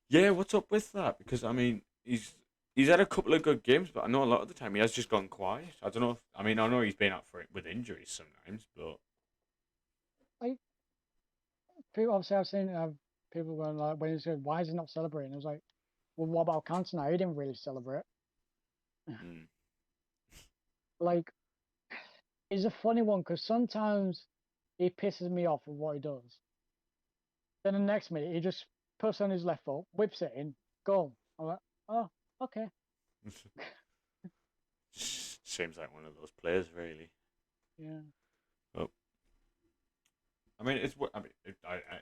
Yeah, what's up with that? Because I mean, he's had a couple of good games, but I know a lot of the time he has just gone quiet. I don't know. I know he's been out for it with injuries sometimes, but Like people, obviously, I've seen people going like when he said, "Why is he not celebrating?" I was like, "Well, what about Cantona? He didn't really celebrate." Like, he's a funny one because sometimes he pisses me off with what he does. Then the next minute he just puts on his left foot, whips it in, goal. I'm like, oh, okay. seems like one of those players, really. Yeah. Well, I mean,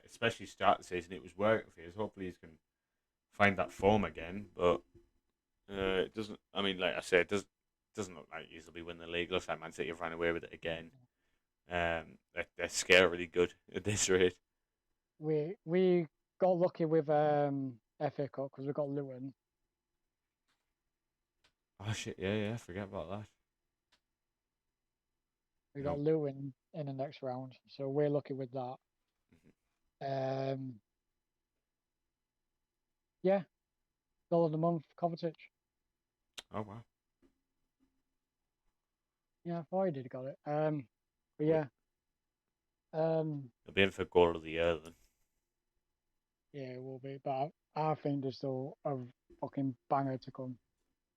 especially start the season, it was working for us. Hopefully, he can find that form again. But it doesn't. I mean, like I said, it doesn't look like he'll be winning the league. Looks like Man City have run away with it again. They're scarily good at this rate. We got lucky with FA Cup because we got Luton. Oh shit! Yeah. Forget about that. We got Luton in the next round, so we're lucky with that. Yeah, goal of the month, Kovacic. Oh wow. Yeah, I thought he did got it. But yeah. He'll be in for goal of the year then. Yeah, it will be, but I think there's still a fucking banger to come.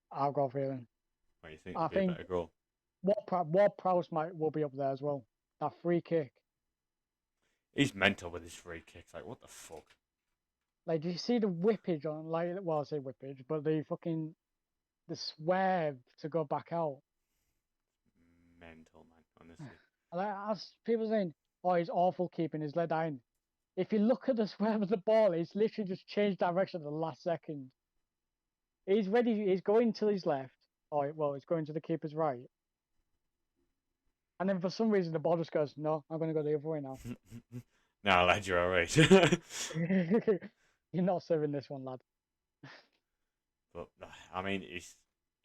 I've got a feeling. What do you think? I It'll be a think better goal. Ward Prowse will be up there as well. That free kick. He's mental with his free kicks. Like, what the fuck? Like, do you see the whippage on? Like, well, I say whippage, but the swerve to go back out. Mental, man. Honestly. Like, as people saying, oh, he's awful keeping his leg down. If you look at the swerve of the ball, he's literally just changed direction at the last second. He's ready. He's going to his left. Oh, well, he's going to the keeper's right. And then for some reason, the ball just goes, no, I'm going to go the other way now. Nah, lad, you're all right. You're not serving this one, lad. But, I mean,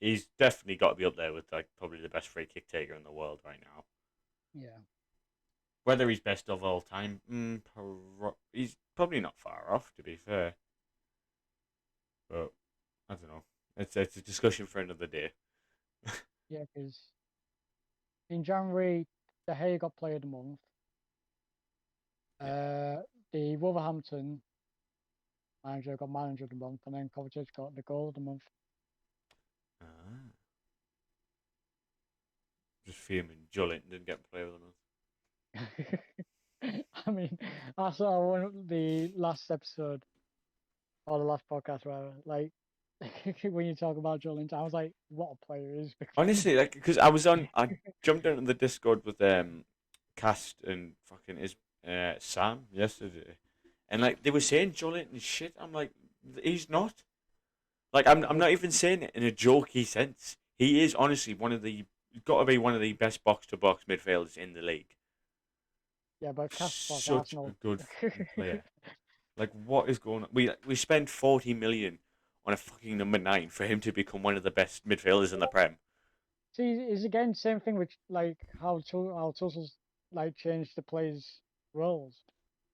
he's definitely got to be up there with, like, probably the best free kick taker in the world right now. Yeah. Whether he's best of all time, he's probably not far off, to be fair. But, I don't know. It's a discussion for another day. Yeah, because in January, De Gea got player of the month. The Wolverhampton manager got manager of the month, and then Kovacic got the goal of the month. Just fuming. Jollin didn't get player of the month. I mean, I saw the last episode or the last podcast, where like when you talk about Joe Lynch, I was like, what a player he is. Honestly, like, because I jumped into the Discord with Cast and fucking Sam yesterday, and like they were saying Jollin and shit. I'm like, he's not. Like, I'm not even saying it in a jokey sense. He is honestly got to be one of the best box to box midfielders in the league. Yeah, but Cast was Such Arsenal. a good player. Like, what is going on? We spent 40 million on a fucking number 9 for him to become one of the best midfielders in the Prem. See, it's again same thing with like how Tuchel's like changed the players' roles.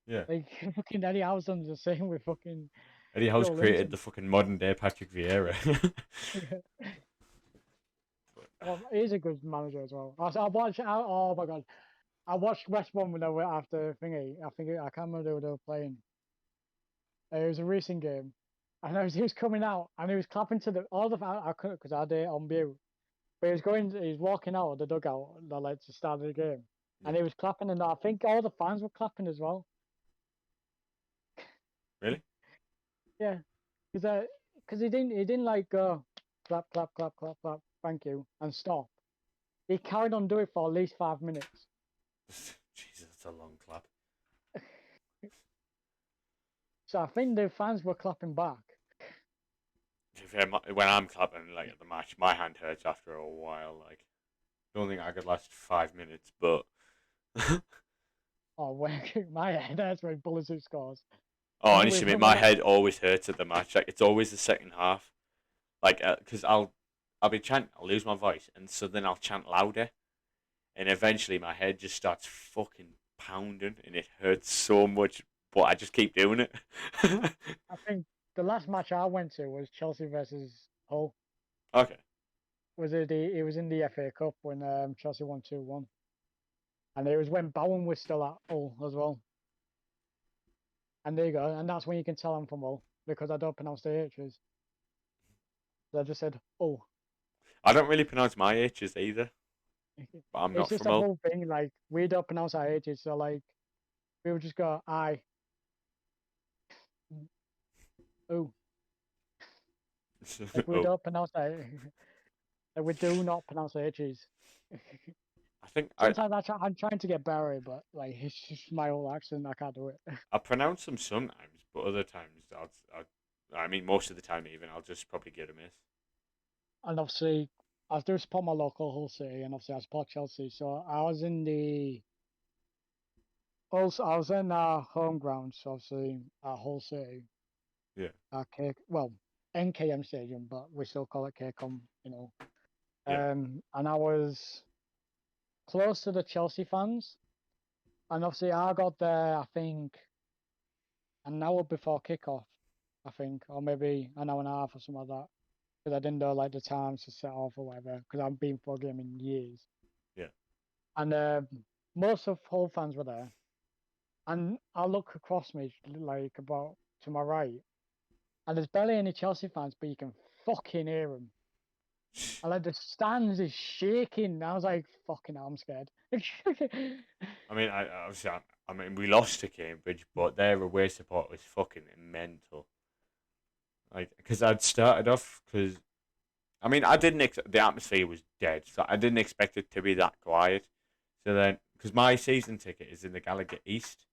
Yeah. Like fucking Eddie Howe's done the same with fucking Eddie Howe's Joe created Linton. the fucking modern day Patrick Vieira. Well, he's a good manager as well. Oh my god, I watched West Brom when they were after thingy. I can't remember who they were playing. It was a recent game, and he was coming out and he was clapping to all the I couldn't because I had it on mute. But he was walking out of the dugout like to start the game, and he was clapping, and I think all the fans were clapping as well. Really? Yeah, because he didn't like go clap clap clap clap clap thank you and stop. He carried on doing it for at least 5 minutes. Jesus, that's a long clap. So I think the fans were clapping back. To be fair, when I'm clapping like at the match, my hand hurts after a while. Like, don't think I could last 5 minutes, but Oh, when my head hurts when Pulisic scores. oh, And honestly, we- mate, my head always hurts at the match. Like, it's always the second half. Like, because I'll be chanting, I'll lose my voice, and so then I'll chant louder, and eventually my head just starts fucking pounding, and it hurts so much. But I just keep doing it. I think the last match I went to was Chelsea versus Hull. Okay. It was in the FA Cup when Chelsea won 2-1. And it was when Bowen was still at Hull as well. And there you go. And that's when you can tell I'm from Hull because I don't pronounce the H's. So I just said Hull. I don't really pronounce my H's either, but I'm It's not just from a Hull. whole thing. Like we don't pronounce our H's, so like we would just go I. Oh. Like we Oh, don't pronounce our. Like we do not pronounce our H's. I think Sometimes I'm trying to get better, but like it's just my old accent. I can't do it. I pronounce them sometimes, but other times I mean, most of the time even, I'll just probably get a miss. And obviously, I do support my local Hull City, and obviously I support Chelsea. So I was in the also I was in our home ground, so obviously at Hull City. Yeah. Well, NKM Stadium, but we still call it KCOM, you know. Yeah. And I was close to the Chelsea fans, and obviously I got there, I think, an hour before kickoff, I think, or maybe an hour and a half or something like that, because I didn't know like the times to set off or whatever, because I've been for a game in years. Yeah. And most of Hull fans were there, and I look across me like about to my right, and there's barely any Chelsea fans, but you can fucking hear them. And like the stands is shaking. I was like, fucking hell, I'm scared. I mean, I mean, we lost to Cambridge, but their away support was fucking mental. Like, because I'd started off, because, I mean, the atmosphere was dead, so I didn't expect it to be that quiet. So then, because my season ticket is in the Gallagher East,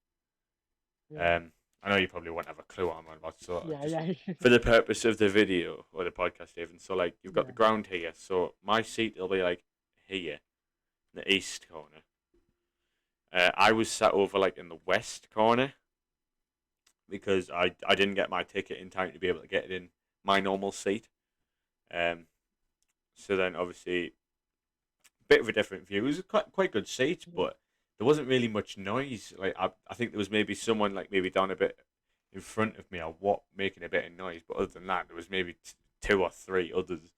Yeah. I know you probably won't have a clue what I'm on about, so Yeah, just yeah. for the purpose of the video or the podcast even, so like you've got the Yeah. ground here, so my seat will be like here, in the east corner. I was sat over like in the west corner because I didn't get my ticket in time to be able to get it in my normal seat. So then obviously, bit of a different view. It was quite good seats, but there wasn't really much noise. Like I think there was maybe someone like maybe down a bit in front of me or what making a bit of noise, but other than that, there was maybe two or three others.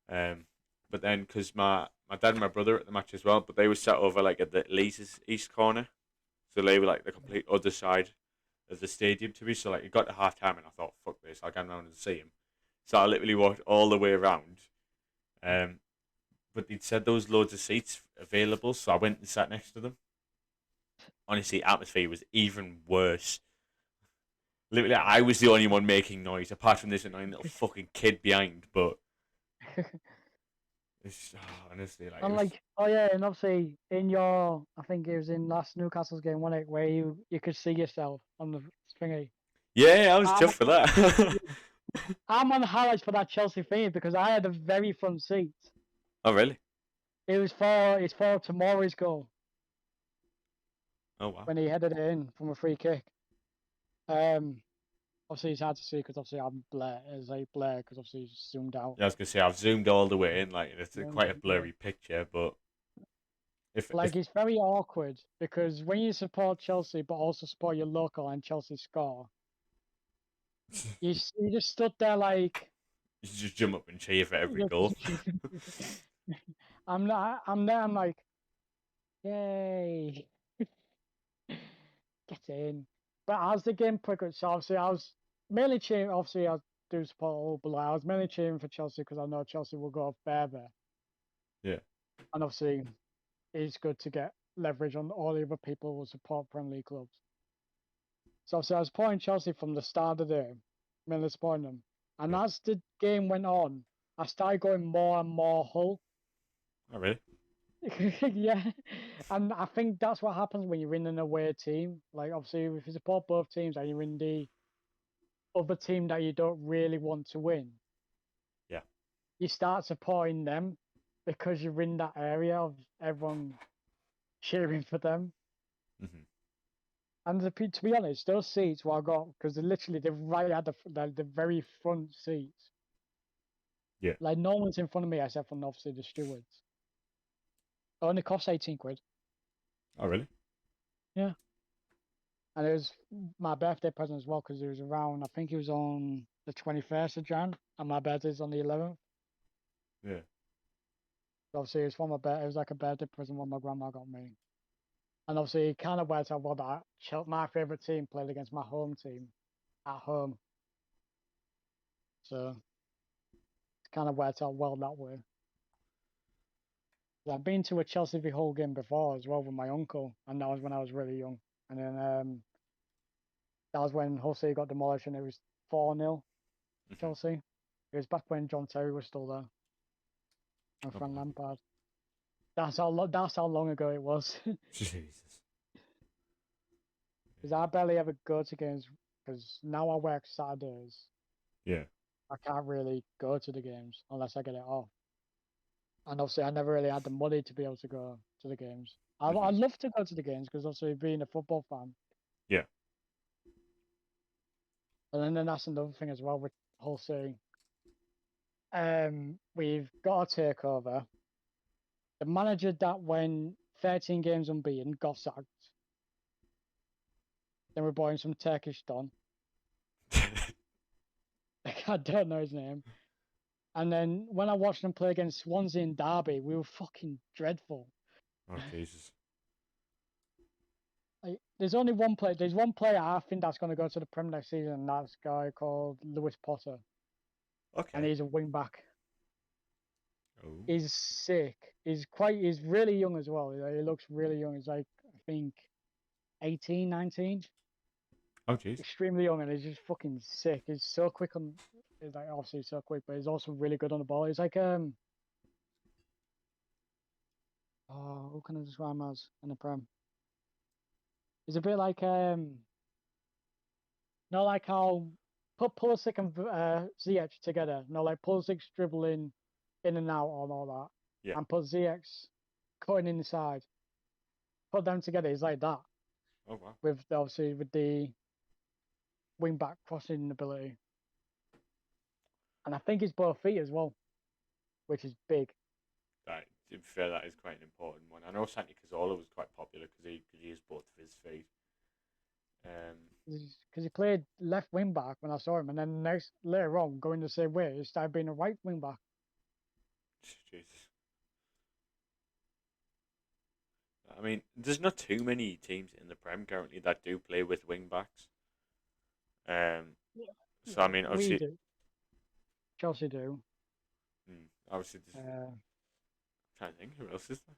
But then because my dad and my brother at the match as well, but they were sat over like at the Leeds east corner, so they were like the complete other side of the stadium to me. So like it got to half time and I thought, fuck this, I'll go around and see him. So I literally walked all the way around. But they'd said there was loads of seats available, so I went and sat next to them. Honestly, atmosphere was even worse. Literally, I was the only one making noise, apart from this annoying little fucking kid behind. But it's honestly like, And like, oh yeah, and obviously in your, I think it was in last Newcastle's game, wasn't it, where you could see yourself on the thingy. yeah, I was I'm, chuffed for that. I'm on the highlights for that Chelsea thingy because I had a very front seat. Oh really? It's for tomorrow's goal Oh wow. when he headed it in from a free kick. Obviously, it's hard to see because obviously I'm Blair, because obviously he's zoomed out. Yeah, I was gonna say I've zoomed all the way in, like it's quite a Yeah. blurry picture, but if It's very awkward because when you support Chelsea but also support your local and Chelsea score, you just stood there like you just jump up and cheer for every Yeah, goal. I'm not. I'm there. I'm like, yay, get in. But as the game progressed, so obviously I was mainly cheering. Obviously, I do support all, but I was mainly cheering for Chelsea because I know Chelsea will go further. Yeah. And obviously, it's good to get leverage on all the other people who support Premier League clubs. So obviously, I was supporting Chelsea from the start of the day, mainly supporting them. And Yeah. as the game went on, I started going more and more Hull. Oh really? Yeah, and I think that's what happens when you're in an away team. Like, obviously, if you support both teams and you're in the other team that you don't really want to win, Yeah. you start supporting them because you're in that area of everyone cheering for them. Hmm. And to be honest, those seats were I got because they're right at the very front seats. Yeah. Like, no one's in front of me except for obviously the stewards. It only costs 18 quid. Oh really? Yeah. And it was my birthday present as well because it was around, I think it was on the 21st of Jan, and my birthday's on the 11th. Yeah. Obviously, it was for my birthday. It was like a birthday present what my grandma got me. And obviously, it kind of worked out well that my favourite team played against my home team at home. So it kind of worked out well that way. I've been to a Chelsea v Hull game before as well with my uncle, and that was when I was really young. And then that was when Hull City got demolished, and it was 4-0 Chelsea. It was back when John Terry was still there and Frank wow. Lampard. That's how long ago it was. Jesus. Because I barely ever go to games because now I work Saturdays. Yeah. I can't really go to the games unless I get it off. And obviously, I never really had the money to be able to go to the games. I'd love to go to the games because obviously being a football fan. Yeah. And then that's another thing as well with Hull City. We've got a takeover. The manager that went 13 games unbeaten got sacked. Then we're buying some Turkish don. I don't know his name. And then when I watched them play against Swansea and Derby, we were fucking dreadful. Oh Jesus. Like, there's only one player. There's one player I think that's going to go to the Premier next season, and that's a guy called Lewis Potter, and Okay. he's a wing back. Oh. He's sick. He's really young as well. He looks really young. He's like, I think 18, 19. Oh jeez. Extremely young, and he's just fucking sick. He's so quick on. He's like obviously so quick, but he's also really good on the ball. He's like oh, who can I describe him as in the Prem? He's a bit like not like how put Pulisic and Ziyech together. No, like Pulisic dribbling in and out and all that, Yeah. and put Ziyech cutting inside. Put them together. He's like that Oh wow. with obviously with the wing back crossing ability, and I think he's both feet as well, which is big. That, to be fair, that is quite an important one. I know Santi Cazorla was quite popular because he used both of his feet. Because he played left wing back when I saw him, and then later on, going the same way, he started being a right wing back. Jesus. I mean, there's not too many teams in the Prem currently that do play with wing backs. So I mean, We obviously, do. Chelsea do. obviously, I'm trying to think who else is there.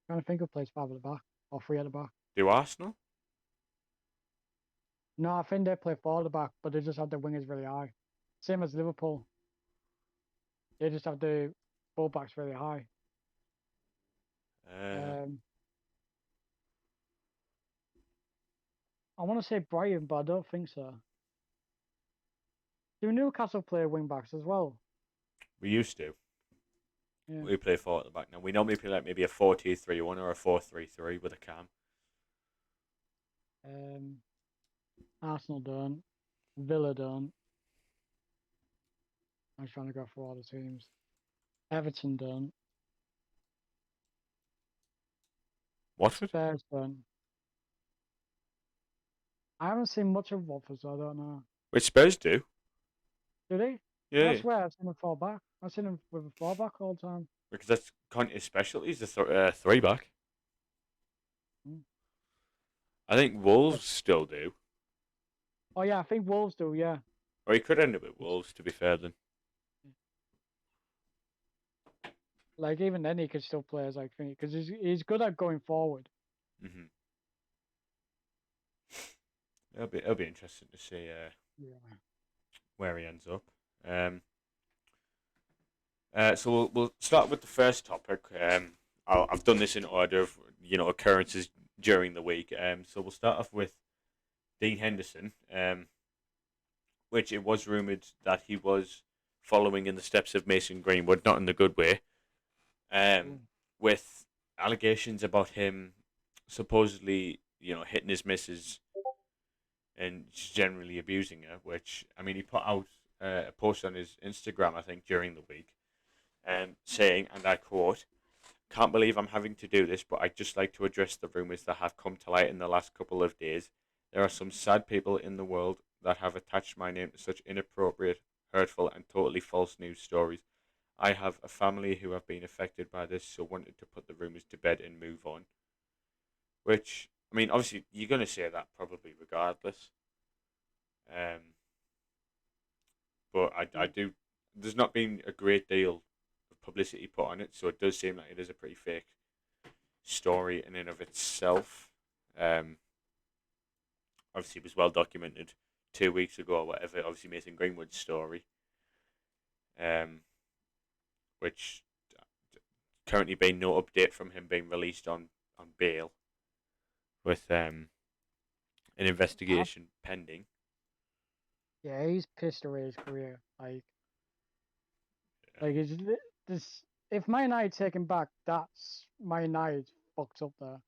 Trying to think who plays five at the back or three at the back. Do Arsenal? No, I think they play four at the back, but they just have the wingers really high. Same as Liverpool. They just have the fullbacks really high. I want to say Brighton, but I don't think so. Do Newcastle play wing backs as well? We used to. Yeah. We play four at the back now. We normally play like maybe a 4-2-3-1 or a 4-3-3 with a cam. Arsenal don't. Villa don't. I was trying to go for all the teams. Everton don't. Watford? Spurs don't. I haven't seen much of Watford, so I don't know. Which Spurs do. Do they? Yeah, I swear I've seen them fall back. I've seen them with a fall back all the time. because that's Conte's specialty, is the three back. Mm. I think Wolves still do. Oh yeah, I think Wolves do. Yeah. Or he could end up with Wolves, to be fair then. Like even then, he could still play as like because he's good at going forward. Mm-hmm. It'll be interesting to see Yeah. where he ends up. So we'll start with the first topic. I've done this in order of occurrences during the week. So we'll start off with Dean Henderson, which it was rumored that he was following in the steps of Mason Greenwood, not in the good way, with allegations about him supposedly hitting his missus and just generally abusing her. Which, I mean, he put out a post on his Instagram, I think, during the week, saying, and I quote, "Can't believe I'm having to do this, but I'd just like to address the rumours that have come to light in the last couple of days. There are some sad people in the world that have attached my name to such inappropriate, hurtful, and totally false news stories. I have a family who have been affected by this, so wanted to put the rumours to bed and move on." Which, I mean, obviously, you're going to say that probably regardless. But I do. There's not been a great deal of publicity put on it, so it does seem like it is a pretty fake story in and of itself. Obviously, it was well documented 2 weeks ago or whatever. Obviously, Mason Greenwood's story, which currently been no update from him being released on bail, with an investigation pending. Yeah, he's pissed away his career. Like it's this. If Man United take him back, that's Man United fucked up there.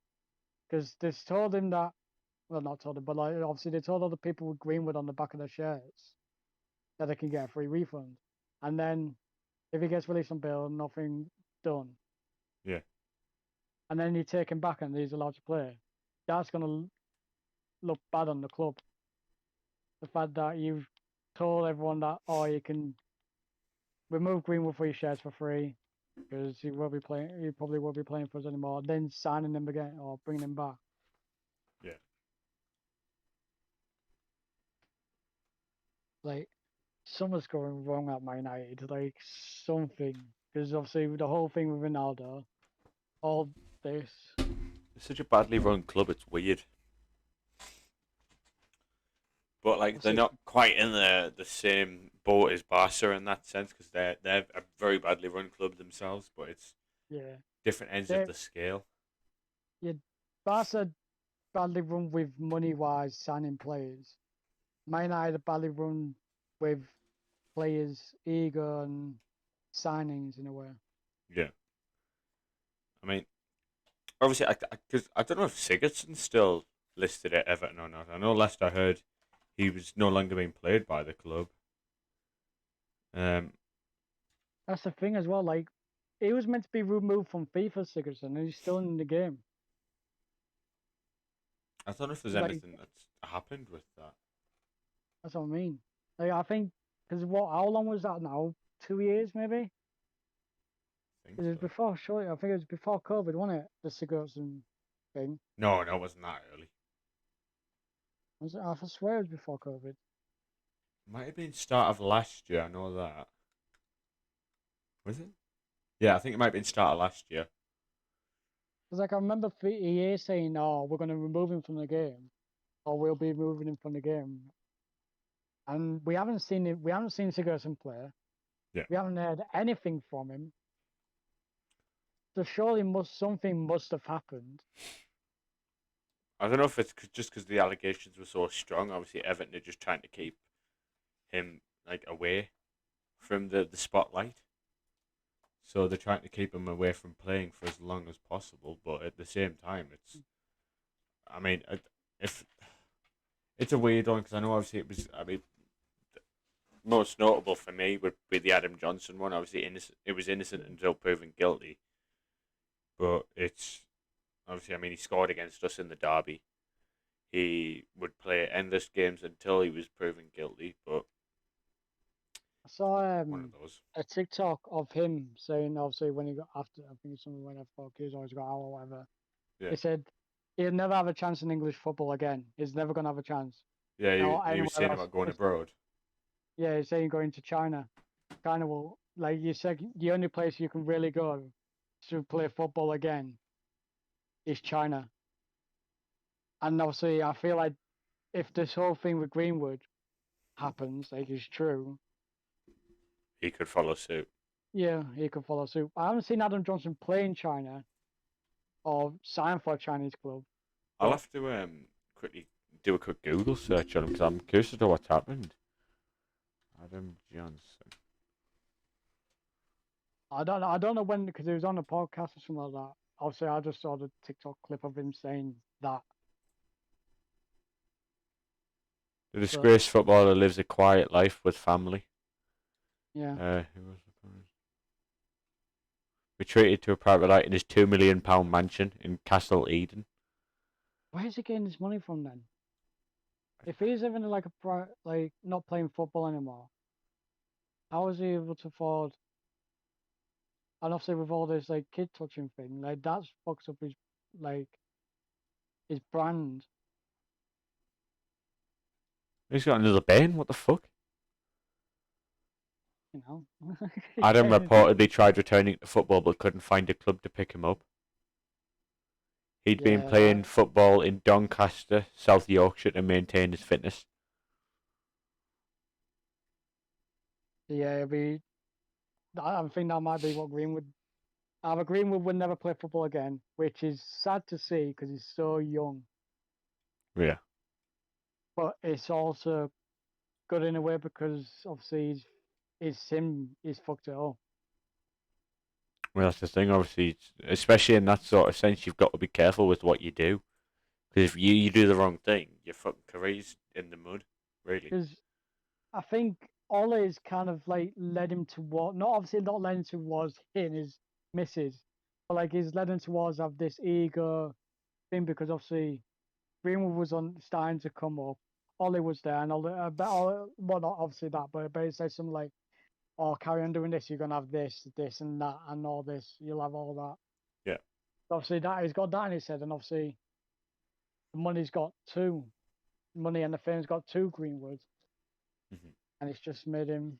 Because they told him that. Well, not told him, but like obviously they told other people with Greenwood on the back of their shirts that they can get a free refund. And then if he gets released on bail, nothing done. Yeah. And then you take him back and he's allowed to play. That's gonna look bad on the club. The fact that you've told everyone that you can remove Greenwood for your shares for free because he will be playing. He probably won't be playing for us anymore. Then signing him again or bringing him back. Yeah. Like something's going wrong at Man United. Like something because obviously the whole thing with Ronaldo, all this. It's such a badly run club. It's weird. But like they're not quite in the same boat as Barca in that sense because they're a very badly run club themselves, but it's different ends of the scale. Yeah, Barca badly run with money wise signing players. Man United badly run with players' ego and signings in a way. Yeah. I mean, obviously, because I don't know if Sigurdsson's still listed at Everton or not. I know last I heard he was no longer being played by the club. That's the thing as well. Like, he was meant to be removed from FIFA, Sigurdsson, and he's still in the game. I don't know if there's anything that's happened with that. That's what I mean. Like, I think because how long was that now? 2 years maybe. It was before. Surely, I think it was before COVID, wasn't it? The Sigurdsson thing. No, it wasn't that early. Was it? I swear it was before COVID. Might have been start of last year. I know that. Was it? Yeah, I think it might have been start of last year. Because like I remember EA saying, "Oh, we're going to remove him from the game, or we'll be removing him from the game," and we haven't seen it. We haven't seen Sigurdsson play. Yeah. We haven't heard anything from him. So surely something must have happened. I don't know if it's just because the allegations were so strong. Obviously, Everton are just trying to keep him like away from the spotlight. So they're trying to keep him away from playing for as long as possible. But at the same time, it's. I mean, if It's a weird one because I know obviously it was. I mean, most notable for me would be the Adam Johnson one. Obviously, innocent. It was innocent until proven guilty. But it's obviously. I mean, he scored against us in the derby. He would play endless games until he was proven guilty. But I saw one of those. a TikTok of him saying, obviously, when he got after, I think it's something when he's always got out or whatever. Yeah. He said he'll never have a chance in English football again. He's never gonna have a chance. Yeah, Or he was anywhere saying else. about going abroad. Yeah, he's saying going to China. China will, like you said, the only place you can really go to play football again is China. And obviously, I feel like if this whole thing with Greenwood happens, like it's true, He could follow suit. yeah, he could follow suit. I haven't seen Adam Johnson play in China or sign for a Chinese club. I'll have to quickly do a quick Google search on him because I'm curious as to what's happened. Adam Johnson. I don't know when, because he was on a podcast or something like that. Obviously, I just saw the TikTok clip of him saying that. The disgraced footballer lives a quiet life with family. Yeah. Who was retreated to a private life in his £2 million mansion in Castle Eden. Where is he getting his money from then? If he's having like like not playing football anymore, how is he able to afford? And obviously with all this like kid touching thing, like that's fucks up his like his brand. He's got another bane. What the fuck? You know. Adam reportedly tried returning to football but couldn't find a club to pick him up. He'd been playing football in Doncaster, South Yorkshire, to maintain his fitness. Yeah, I think that might be what Greenwood. Either Greenwood would never play football again, which is sad to see because he's so young. Yeah. But it's also good in a way because obviously he's fucked it up. Well, that's the thing, obviously, especially in that sort of sense, you've got to be careful with what you do. Because if you do the wrong thing, your fucking career's in the mud, really. Because I think Ollie's kind of like led him toward, not led him towards hitting his misses, but like he's led him towards have this ego thing because obviously Greenwood was starting to come up. Ollie was there, and well, not obviously that, but he said something like, "Oh, carry on doing this. You're gonna have this, this, and that, and all this. You'll have all that." Yeah. Obviously, that he's got that in his head, and obviously, the money and the fame's got two Greenwoods, and it's just made him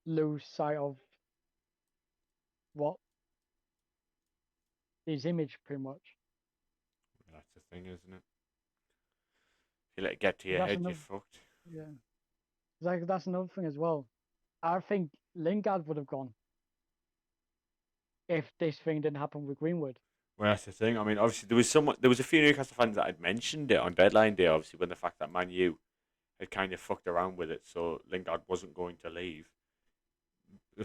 lose sight of what his image, pretty much. That's the thing, isn't it? If you let it get to your head, you're fucked. Yeah. Like that's another thing as well. I think Lingard would have gone if this thing didn't happen with Greenwood. Well, that's the thing. I mean, obviously, there was a few Newcastle fans that had mentioned it on deadline day, obviously, when the fact that Man U had kind of fucked around with it, so Lingard wasn't going to leave. I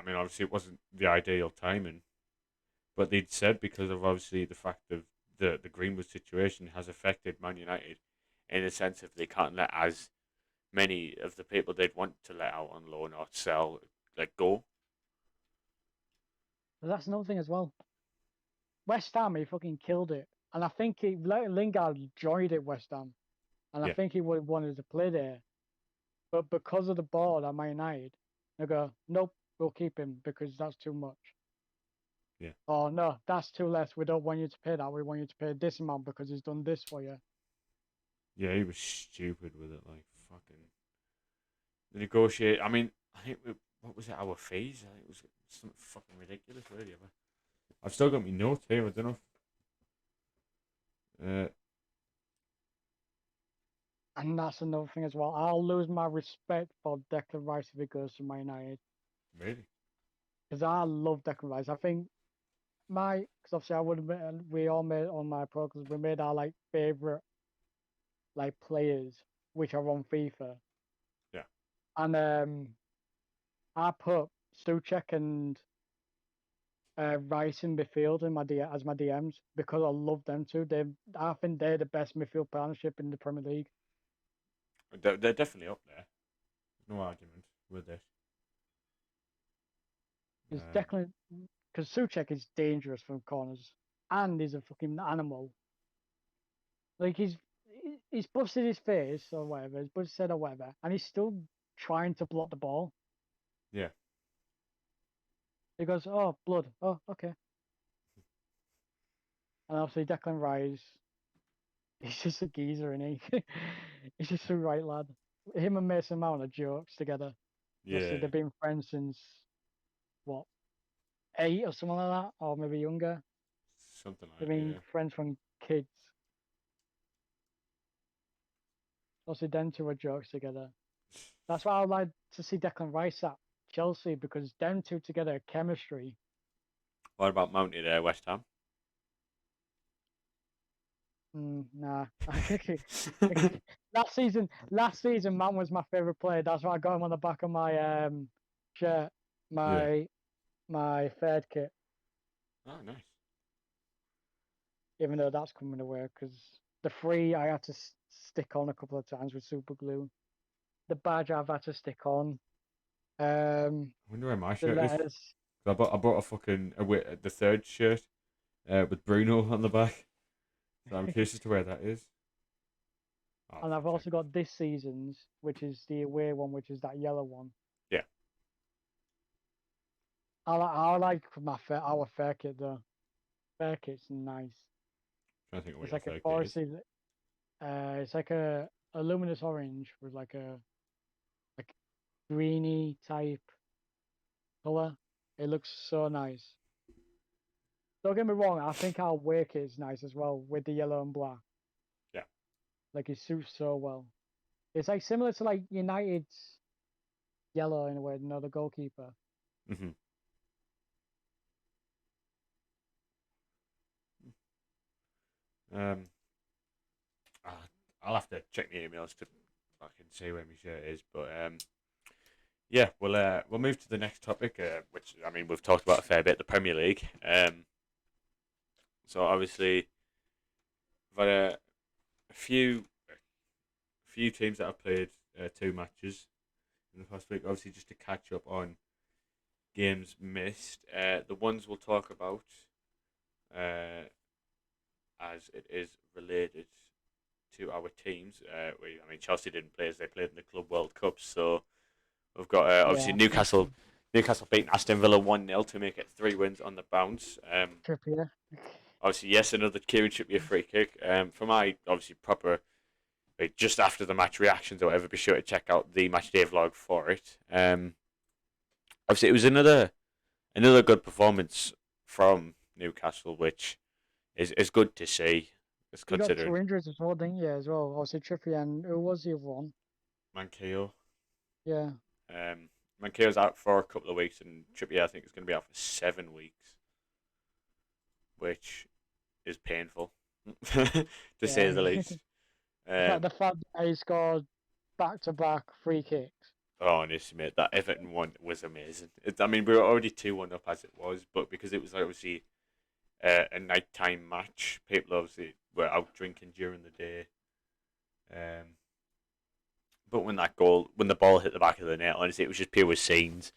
mean, obviously, it wasn't the ideal timing, but they'd said because of obviously the fact of the Greenwood situation has affected Man United in the sense of they can't let as many of the people they'd want to let out on loan or sell go. But that's another thing as well. West Ham, he fucking killed it, and I think Lingard enjoyed it West Ham, and I think he would have wanted to play there, but because of the board at Man United, they go, nope, we'll keep him because that's too much. Yeah. Oh no, that's too less. We don't want you to pay that. We want you to pay this amount because he's done this for you. Yeah, he was stupid with it, like fucking. The negotiate. I mean, I think what was it? Our fees? I think it was something fucking ridiculous, really. I've still got my notes here. I don't know. And that's another thing as well. I'll lose my respect for Declan Rice if he goes to Man United. Really? Because I love Declan Rice. I think because obviously we all made on my pro because we made our like favorite like players which are on FIFA. Yeah. And I put Suchek and Rice in midfield in as my DMs because I love them too. I think they're the best midfield partnership in the Premier League. They're definitely up there. No argument with it. He's Um, definitely because Suchek is dangerous from corners, and he's a fucking animal. Like he's busted his face or whatever, he's busted his head or whatever, and he's still trying to block the ball. yeah. He goes, "Oh, blood. Oh, okay." And obviously Declan Rice, he's just a geezer, and he? He's just a right lad. Him and Mason Mount are jokes together. Obviously, Yeah. they've been friends since what, 8 or something like that, or maybe younger. Something They've like that. been Yeah. friends from kids. Obviously, them two are jokes together. That's why I'd like to see Declan Rice at Chelsea because them two together, chemistry. What about Mounted West Ham? Nah, I think last season, man was my favorite player. That's why I got him on the back of my shirt, my third kit. Oh, nice. Even though that's coming away because the free I had to stick on a couple of times with super glue. The badge I've had to stick on. I wonder where my The shirt is. letters. I bought a fucking the third shirt with Bruno on the back. So I'm curious as to where that is. And I've also got this season's, which is the away one, which is that yellow one. Yeah. I like our fair kit though. Fair kit's nice. I'm trying to think of It's where like a your forestry. It's like a luminous orange with like a greeny type color. It looks so nice. Don't get me wrong. I think our away kit is nice as well with the yellow and black. Yeah. Like it suits so well. It's like similar to like United's yellow in a way, the goalkeeper. Mm-hmm. Um, I'll have to check the emails to fucking see where my shirt is, but yeah, we'll move to the next topic, which I mean we've talked about a fair bit, the Premier League. So obviously we've had a few teams that have played 2 matches in the past week. Obviously, just to catch up on games missed. The ones we'll talk about, as it is related to our teams. I mean, Chelsea didn't play as they played in the Club World Cup, so we've got obviously Newcastle. Newcastle beating Aston Villa 1-0 to make it 3 wins on the bounce. Trippier. Obviously, yes, another Kieran Trippier free kick. For my obviously proper just after the match reactions or whatever, be sure to check out the match day vlog for it. Obviously, it was another good performance from Newcastle, which is good to see. It's You got considering 2 injuries as well, didn't you? As well. Also Trippier and who was the other one? Mankeo. Yeah. Mankeo's out for a couple of weeks, and Trippier I think is going to be out for 7 weeks, which is painful to say the least. The fact that he scored back-to-back free kicks. Oh, honestly, mate, that Everton one was amazing. I mean, we were already 2-1 up as it was, but because it was obviously a nighttime match, people obviously were out drinking during the day. But when the ball hit the back of the net, honestly, it was just pure scenes.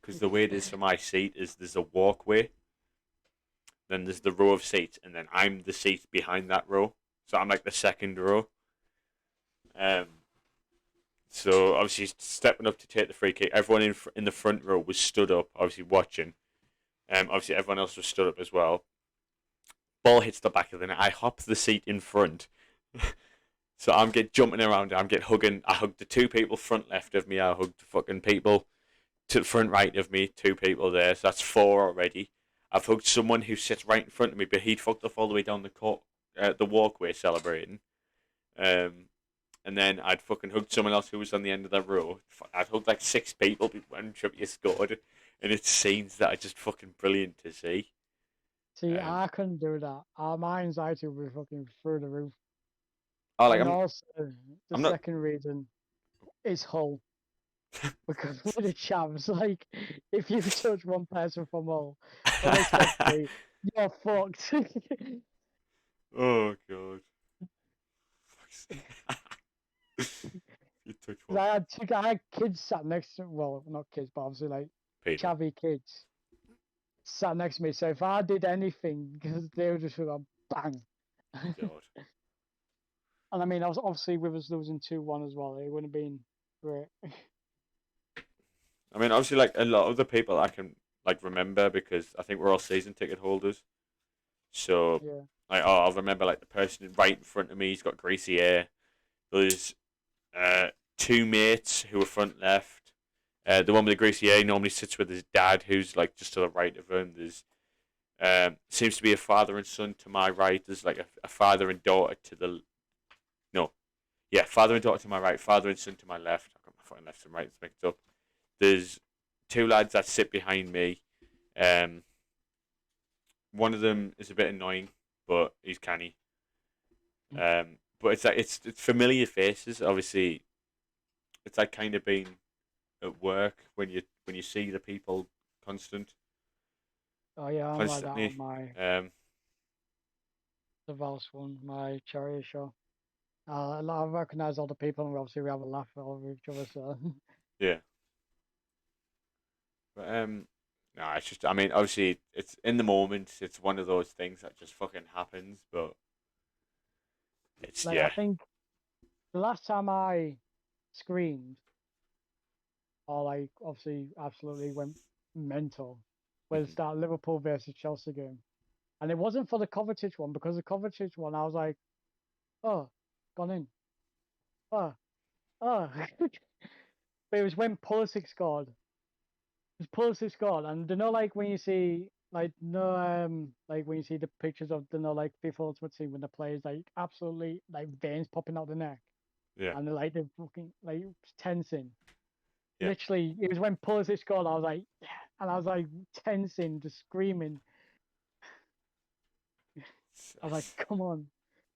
Because the way it is for my seat is there's a walkway, then there's the row of seats, and then I'm the seat behind that row. So I'm like the second row. So obviously stepping up to take the free kick, everyone in the front row was stood up, obviously watching. Obviously everyone else was stood up as well. Ball hits the back of the net. I hop the seat in front, so I'm jumping around. Hugging. I hugged the 2 people front left of me. I hugged the fucking people to the front right of me. 2 people there, so that's 4 already. I've hugged someone who sits right in front of me, but he'd fucked off all the way down the walkway celebrating. And then I'd fucking hugged someone else who was on the end of the row. I'd hugged like 6 people when Trippier scored. And it's scenes that are just fucking brilliant to see. See, I couldn't do that. My anxiety would be fucking through the roof. Oh, like, and also, the I'm not. second reason is Hull. Because we're the champs. Like, if you touch one person from Hull, unexpectedly, you're fucked. Oh, God. You touch 'Cause one. I had kids sat next to, well, not kids, but obviously like People. chavvy kids sat next to me. So if I did anything, because they would just go bang. God. And I mean, I was obviously with us losing 2-1 as well. It wouldn't have been great. I mean, obviously, like a lot of the people I can like remember because I think we're all season ticket holders. So Yeah. I'll remember like the person right in front of me. He's got greasy hair. There's two mates who are front left. The one with the greasy hair normally sits with his dad, who's like just to the right of him. There's seems to be a father and son to my right. There's like a father and daughter to the no, yeah, father and daughter to my right, father and son to my left. I've got my fucking left and right mixed up. There's two lads that sit behind me. One of them is a bit annoying, but he's canny. But it's like it's familiar faces. Obviously, it's like kind of being at work when you see the people constant Oh yeah, I'm like that constantly. on my the Vals one, my charity show. I recognise all the people, and obviously we have a laugh over each other. So Yeah. But no, it's just I mean, obviously it's in the moment. It's one of those things that just fucking happens. But it's like I think the last time I screamed, or like obviously absolutely went mental, was Mhm. that Liverpool versus Chelsea game, and it wasn't for the Kovacic one because the Kovacic one I was like, oh, gone in, oh, oh. But it was when Pulisic scored. It was Pulisic scored, and you know, like when you see, like no, like when you see the pictures of the no, like FIFA Ultimate Team when the players like absolutely like veins popping out the neck, Yeah. and they're fucking like tensing. Yeah. Literally, it was when Pulisic scored. I was like, yeah, and I was like tensing, just screaming. I was like, come on.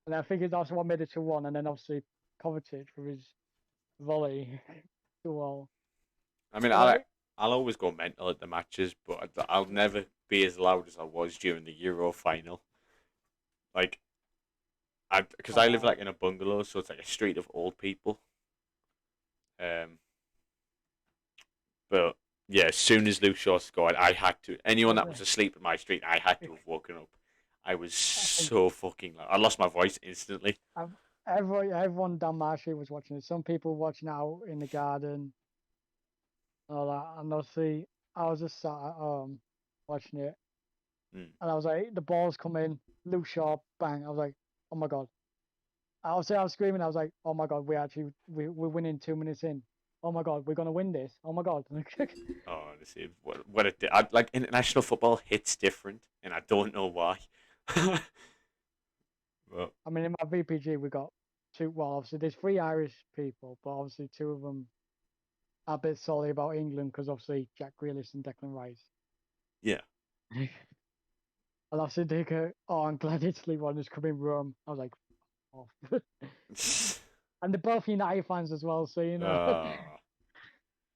And I figured that's what made it 2-1, and then obviously Kovacic for his volley 2-all. I mean, But like, I'll always go mental at the matches, but I'll never be as loud as I was during the Euro final. Like, because I live oh, like in a bungalow, so it's like a street of old people. Um, but yeah, as soon as Luke Shaw scored, I had to. Anyone that was asleep in my street, I had to have woken up. I was I think so fucking loud. I lost my voice instantly. everyone down my street was watching it. Some people watching out in the garden, all that. And obviously, I was just sat at home watching it, Mm. and I was like, the ball's coming, Luke Shaw, bang. I was like, oh my god. I was screaming. I was like, oh my god, we're winning 2 minutes in. Oh my god, we're gonna win this. Oh my god. Oh, honestly, what it did. Like international football hits different, and I don't know why. But I mean, in my VPG, we got two. Well, obviously, there's three Irish people, but obviously, two of them are a bit salty about England because obviously Jack Grealish and Declan Rice. yeah. And obviously, they go, "Oh, I'm glad Italy won. It's coming Rome." I was like, "Oh," and they're both United fans as well, so you know. uh,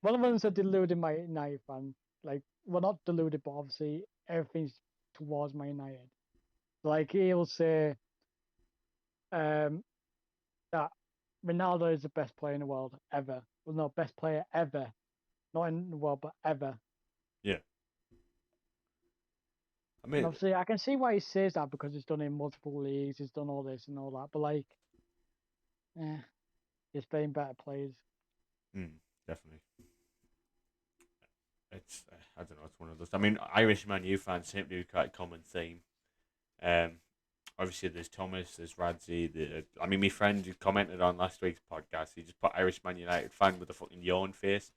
One of them's a deluded my United fan. Like, well, not deluded, but obviously everything's towards my United. Like he'll say, that Ronaldo is the best player in the world ever. Well, no, best player ever. Not in the world, but ever. yeah. I And mean, obviously, I can see why he says that because he's done it in multiple leagues, he's done all this and all that. But like, he's playing better players. definitely. It's I don't know. It's one of those. I mean, Irish Man U fans seem to be quite a common theme. Um, obviously there's Thomas, there's Radzi. I mean, my friend who commented on last week's podcast, he just put Irish Man United fan with a fucking yawn face.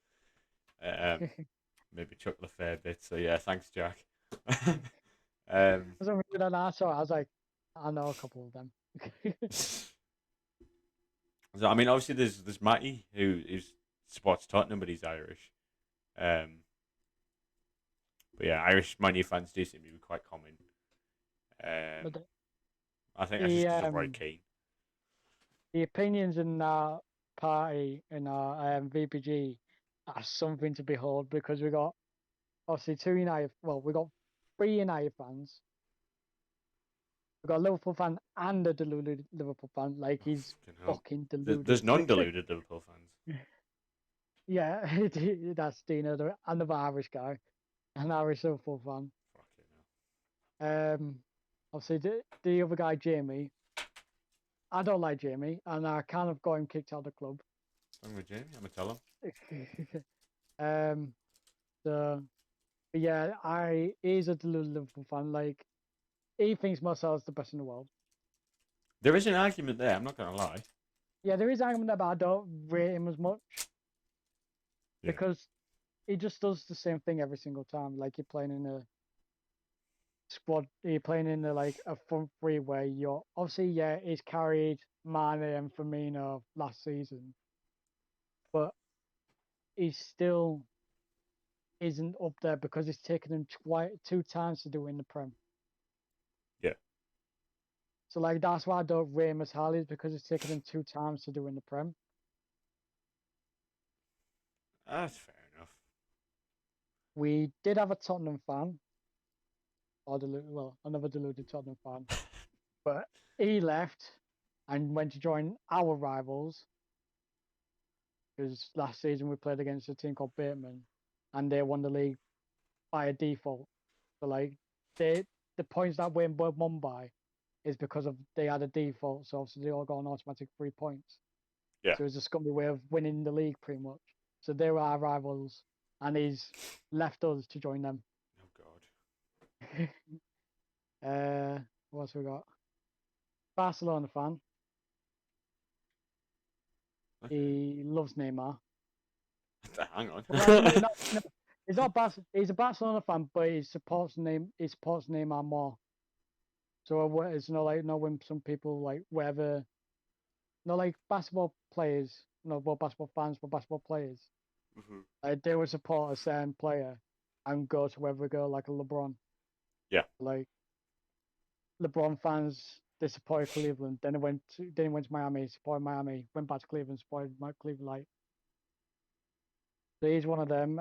Maybe chuckle a fair bit. So yeah, thanks, Jack. For some reason, I saw it, I was like, I know a couple of them. So I mean, obviously there's Matty who supports Tottenham, but he's Irish. But yeah, Irish Man U fans do seem to be quite common. But I think that's just the because of Roy Keane. the opinions in our party in our VPG are something to behold because we got obviously two United. Well, we got three United fans. We've got a Liverpool fan and a deluded Liverpool fan. Like he's Fucking hell. fucking deluded. There's non-deluded Liverpool fans. Yeah, that's Dino, another Irish guy, an Irish Liverpool fan. Fucking hell. Obviously the other guy, Jamie. I don't like Jamie, and I kind of got him kicked out of the club. What's wrong with Jamie? I'm gonna tell him. So, but yeah, he's a deluded Liverpool fan. Like, he thinks Marcel's the best in the world. There is an argument there. I'm not gonna lie. Yeah, there is argument there, but I don't rate him as much Yeah. because he just does the same thing every single time. Like you're playing in a squad, you're playing in like a front three where you're obviously he's carried Mane and Firmino last season, but he still isn't up there because it's taken him two times to do it in the Prem. Yeah. So like that's why I don't rate him as highly, is because it's taken him two times to do it in the Prem. That's fair enough. We did have a Tottenham fan, another deluded Tottenham fan, but he left and went to join our rivals. Because last season we played against a team called Bateman, and they won the league by a default. So like the points that we won by is because of they had a default, so obviously they all got an automatic 3 points. Yeah. So it was a scummy way of winning the league pretty much. So they were our rivals, and he's left us to join them. Oh God. What else we got? Barcelona fan. Okay. He loves Neymar. Hang on. Well, no, he's not he's a Barcelona fan, but he supports Neymar more. So it's like when some people like whatever, like basketball players, not basketball fans, but basketball players. Mhm. They would support a certain player and go to wherever go, like a LeBron. Yeah. Like LeBron fans, they supported Cleveland. Then he went to Miami, supported Miami. Went back to Cleveland, supported Cleveland. Like, so he's one of them.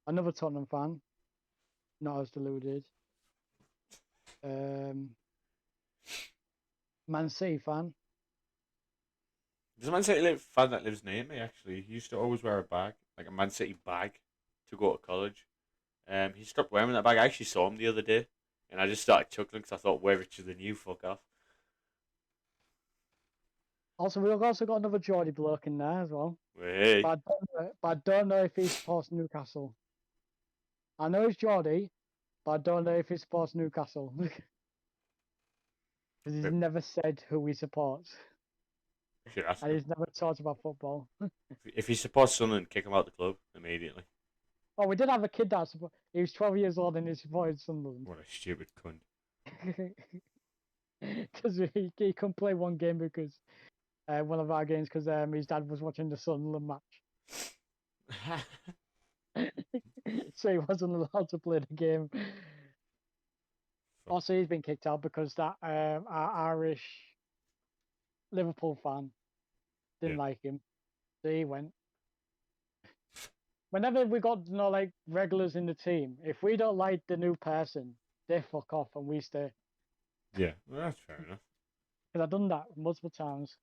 Another Tottenham fan, not as deluded. Man City fan. There's a Man City fan that lives near me, actually. He used to always wear a bag, like a Man City bag, to go to college. He stopped wearing that bag. I actually saw him the other day, and I just started chuckling because I thought, we're richer than you, fuck off. Also, we've also got another Geordie bloke in there as well. Hey. But I don't know if he supports Newcastle. I know he's Geordie, but I don't know if he supports Newcastle. Because he's never said who he supports. Should ask And him. he's never talked about football. If he supports Sunderland, kick him out the club immediately. Oh, we did have a kid that he was 12 years old and he supported Sunderland. What a stupid cunt. Because he couldn't play one game because one of our games because his dad was watching the Sunderland match. So he wasn't allowed to play the game. Also, he's been kicked out because that our Irish Liverpool fan didn't like him. So he went. Whenever we got like regulars in the team, if we don't like the new person, they fuck off and we stay. Yeah, well, that's fair enough. Because I've done that multiple times.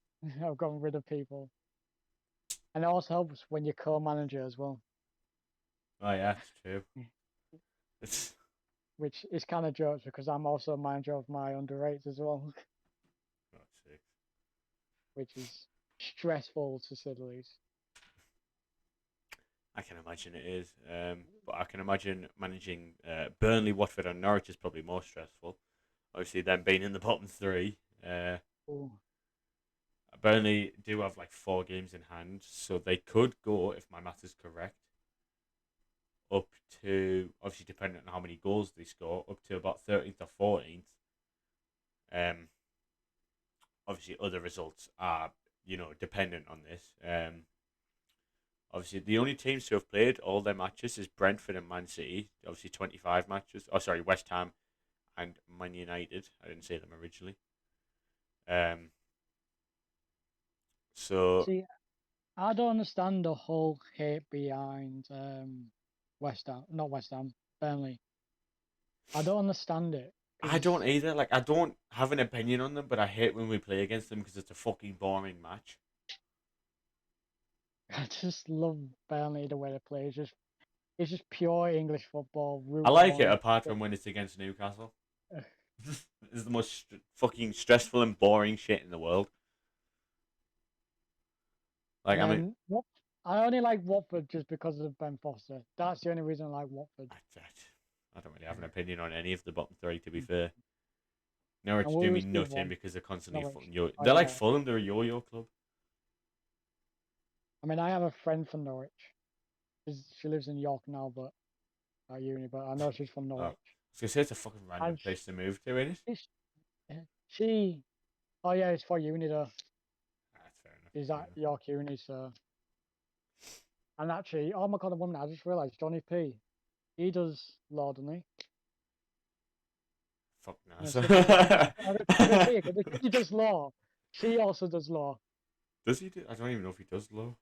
I've gotten rid of people. And it also helps when you're co-manager as well. Oh yeah, that's true. It's Which is kind of jokes because I'm also a manager of my under-8s as well. God's sake. Which is stressful to say the least. I can imagine it is. But I can imagine managing Burnley, Watford, and Norwich is probably more stressful. Obviously, them being in the bottom three. Burnley do have like 4 games in hand, so they could go, if my math is correct, up to, obviously depending on how many goals they score, up to about 13th or 14th. Obviously, other results are, dependent on this. Obviously, the only teams to have played all their matches is Brentford and Man City. Obviously, 25 matches. Oh, sorry, West Ham and Man United. I didn't say them originally. So see, I don't understand the whole hate behind West Ham, not West Ham, Burnley. I don't understand it I don't either. Like, I don't have an opinion on them, but I hate when we play against them because it's a fucking boring match. I just love Burnley the way they play. It's just pure English football. I like it one. apart from when it's against Newcastle. It's the most fucking stressful and boring shit in the world. Like, I mean, What? I only like Watford just because of Ben Foster. That's the only reason I like Watford. I don't really have an opinion on any of the bottom three, to be fair. Norwich And do we me was good nothing one. because they're constantly Norwich. fucking yo. Oh, They're like yeah. Fulham, they're a yo-yo club. I mean, I have a friend from Norwich. She lives in York now, but at uni. But I know she's from Oh, I Norwich. was gonna say it's a fucking random And place to move to, ain't it? she, oh yeah, it's for uni though. That's fair enough. She's fair at enough. York Uni, so. And actually, oh my god, I just realised Johnny P. He does law, doesn't he? Fuck no. I can see it, because if he does law, she also does law. Does he do? I don't even know if he does law.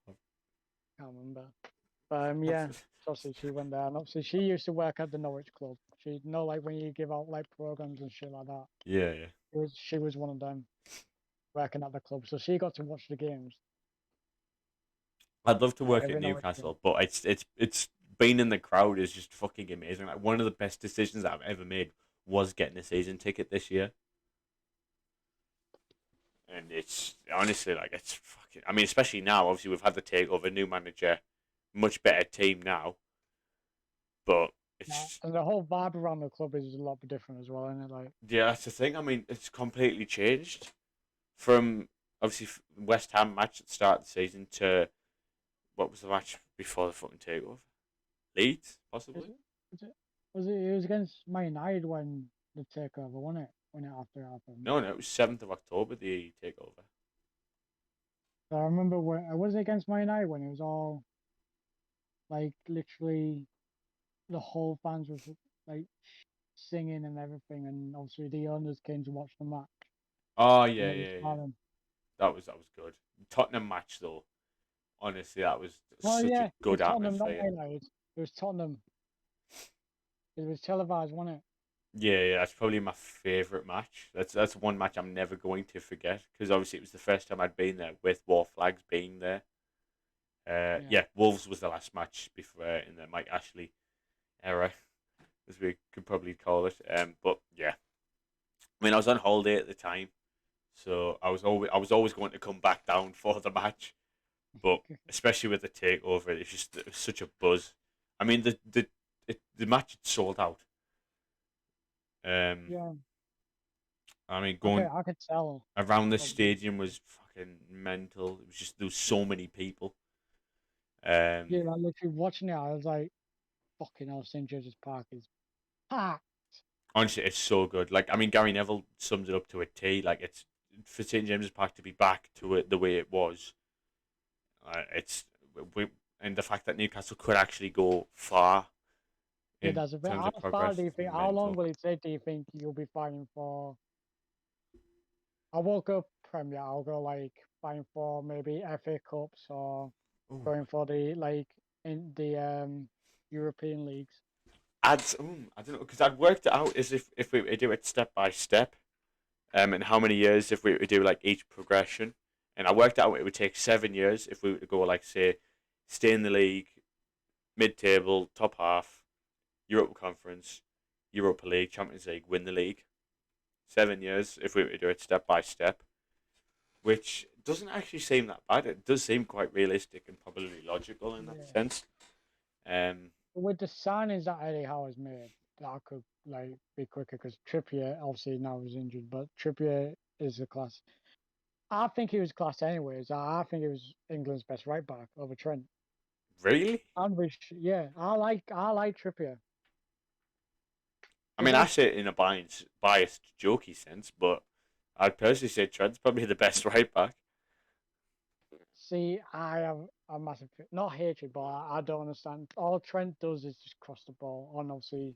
Can't remember. Yeah, so obviously she went there, and obviously she used to work at the Norwich club. She know like when you give out like programs and shit like that. Yeah, yeah. She was one of them working at the club, so she got to watch the games. I'd love to work at Every Norwich game. Newcastle, but it's being in the crowd is just fucking amazing. Like, one of the best decisions that I've ever made was getting a season ticket this year. And it's honestly like it's fucking. I mean, especially now. Obviously, we've had the takeover, new manager, much better team now. But it's And the whole vibe around the club is a lot different as well, isn't it? Like, yeah, that's the thing. I mean, it's completely changed from obviously West Ham match at the start of the season to what was the match before the fucking takeover? Leeds, possibly. it was against Man United when the takeover, wasn't it? When it after happened. No, it was 7th of October the takeover. So I remember when was it against Man United when it was all like literally the whole fans was like singing and everything, and obviously the owners came to watch the match. Oh And yeah, it was yeah, yeah. Tottenham. That was good. Tottenham match though. Honestly, that was Well, such yeah, a good it was Tottenham, not atmosphere. Man United. It was Tottenham. It was televised, wasn't it? Yeah, yeah, that's probably my favourite match. That's one match I'm never going to forget because obviously it was the first time I'd been there with War Flags being there. Yeah, Wolves was the last match before in the Mike Ashley era, as we could probably call it. But yeah, I mean I was on holiday at the time, so I was always going to come back down for the match. But especially with the takeover, it was such a buzz. I mean the match had sold out. Yeah. I mean, Okay, going I could tell. around the stadium was fucking mental. It was just there was so many people. Yeah, like literally watching it, I was like, "Fucking hell, St James's Park is packed." Honestly, it's so good. Like, I mean, Gary Neville sums it up to a T. Like, it's for St James's Park to be back to it the way it was. It's and the fact that Newcastle could actually go far Yeah, in that's a bit. terms How of far progress. do you It's think? How long mental. will it take? Do you think you'll be fighting for? I won't go Premier. I'll go like fighting for maybe FA Cups or Ooh. going for the like in the European leagues. I don't know because I'd worked it out as if we were to do it step by step, and how many years if we were to do like each progression, and I worked out it would take 7 years if we were to go like say, stay in the league, mid-table, top half, Europa Conference, Europa League, Champions League, win the league. 7 years if we were to do it step by step, which doesn't actually seem that bad. It does seem quite realistic and probably logical in that sense. With the signings that Eddie Howe has made, that could like be quicker because Trippier obviously now is injured, but Trippier is a class. I think he was class anyways. I think he was England's best right back over Trent. Really? Yeah, I like Trippier. I mean, I say it in a biased, jokey sense, but I'd personally say Trent's probably the best right back. See, I have a massive, not hatred, but I don't understand. All Trent does is just cross the ball on obviously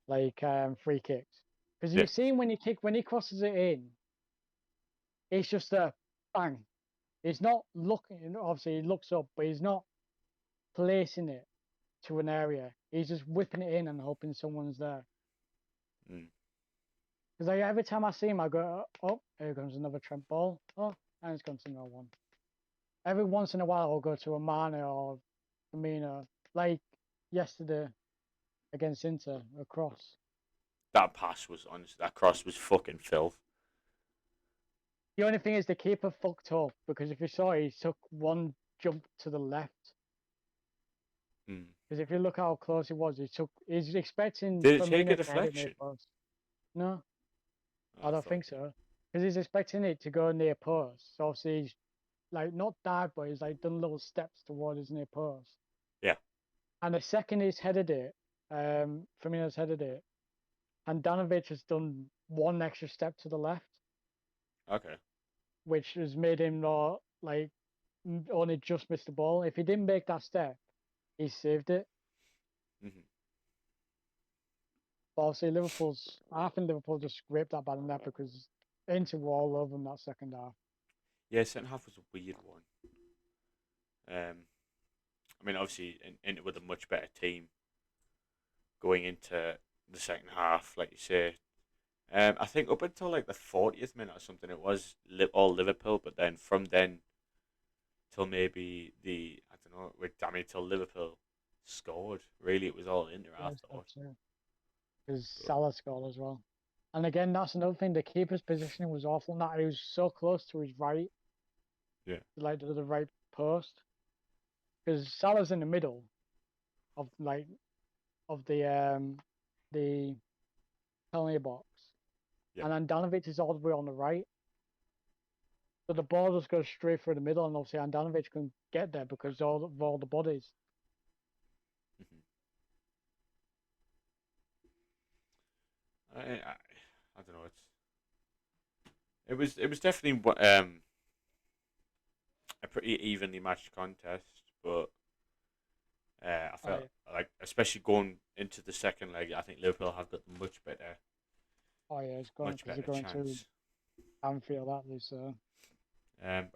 like free kicks. Because Yeah. you've seen when he crosses it in, it's just a bang. He's not looking, obviously he looks up, but he's not placing it to an area. He's just whipping it in and hoping someone's there. Mm. Because like, every time I see him, I go, oh, here comes another Trent ball. Oh, and it's gone to another one. Every once in a while, I'll go to a Mane or Firmino, like yesterday against Inter, a cross. That pass was honest. That cross was fucking filth. The only thing is the keeper fucked up because if you saw it, he took one jump to the left. Mm. Because if you look how close he was, he's expecting Did it take Firmino a to head it near deflection? post. No, Oh, I don't thought- think so. Because he's expecting it to go near post. So obviously he's like not dive, but he's like done little steps towards his near post. Yeah. And the second he's headed it, Firmino's headed it, and Danovic has done one extra step to the left, Okay. which has made him not like only just missed the ball. If he didn't make that step, he saved it. Mhm. But obviously I think Liverpool just scraped that bad in that because Inter were all over them that second half. Yeah, second half was a weird one. I mean, obviously, Inter with a much better team going into the second half, like you say. I think up until like the 40th minute or something, it was all Liverpool, but then from then till maybe I don't know, till Liverpool scored. Really, it was all Inter. I thought. Because Salah scored as well. And again, that's another thing. The keeper's positioning was awful. He was so close to his right. Yeah. Like to the right post. Because Salah's in the middle of the penalty box. Yeah. And then Danovic is all the way on the right. So the ball just goes straight through the middle, and obviously Andanovic can get there because of all the bodies. Mm-hmm. I don't know. It was definitely a pretty evenly matched contest, but I felt like, especially going into the second leg, I think Liverpool have got the much better. Oh yeah, it's going much because better they're going chance. to Anfield, that is.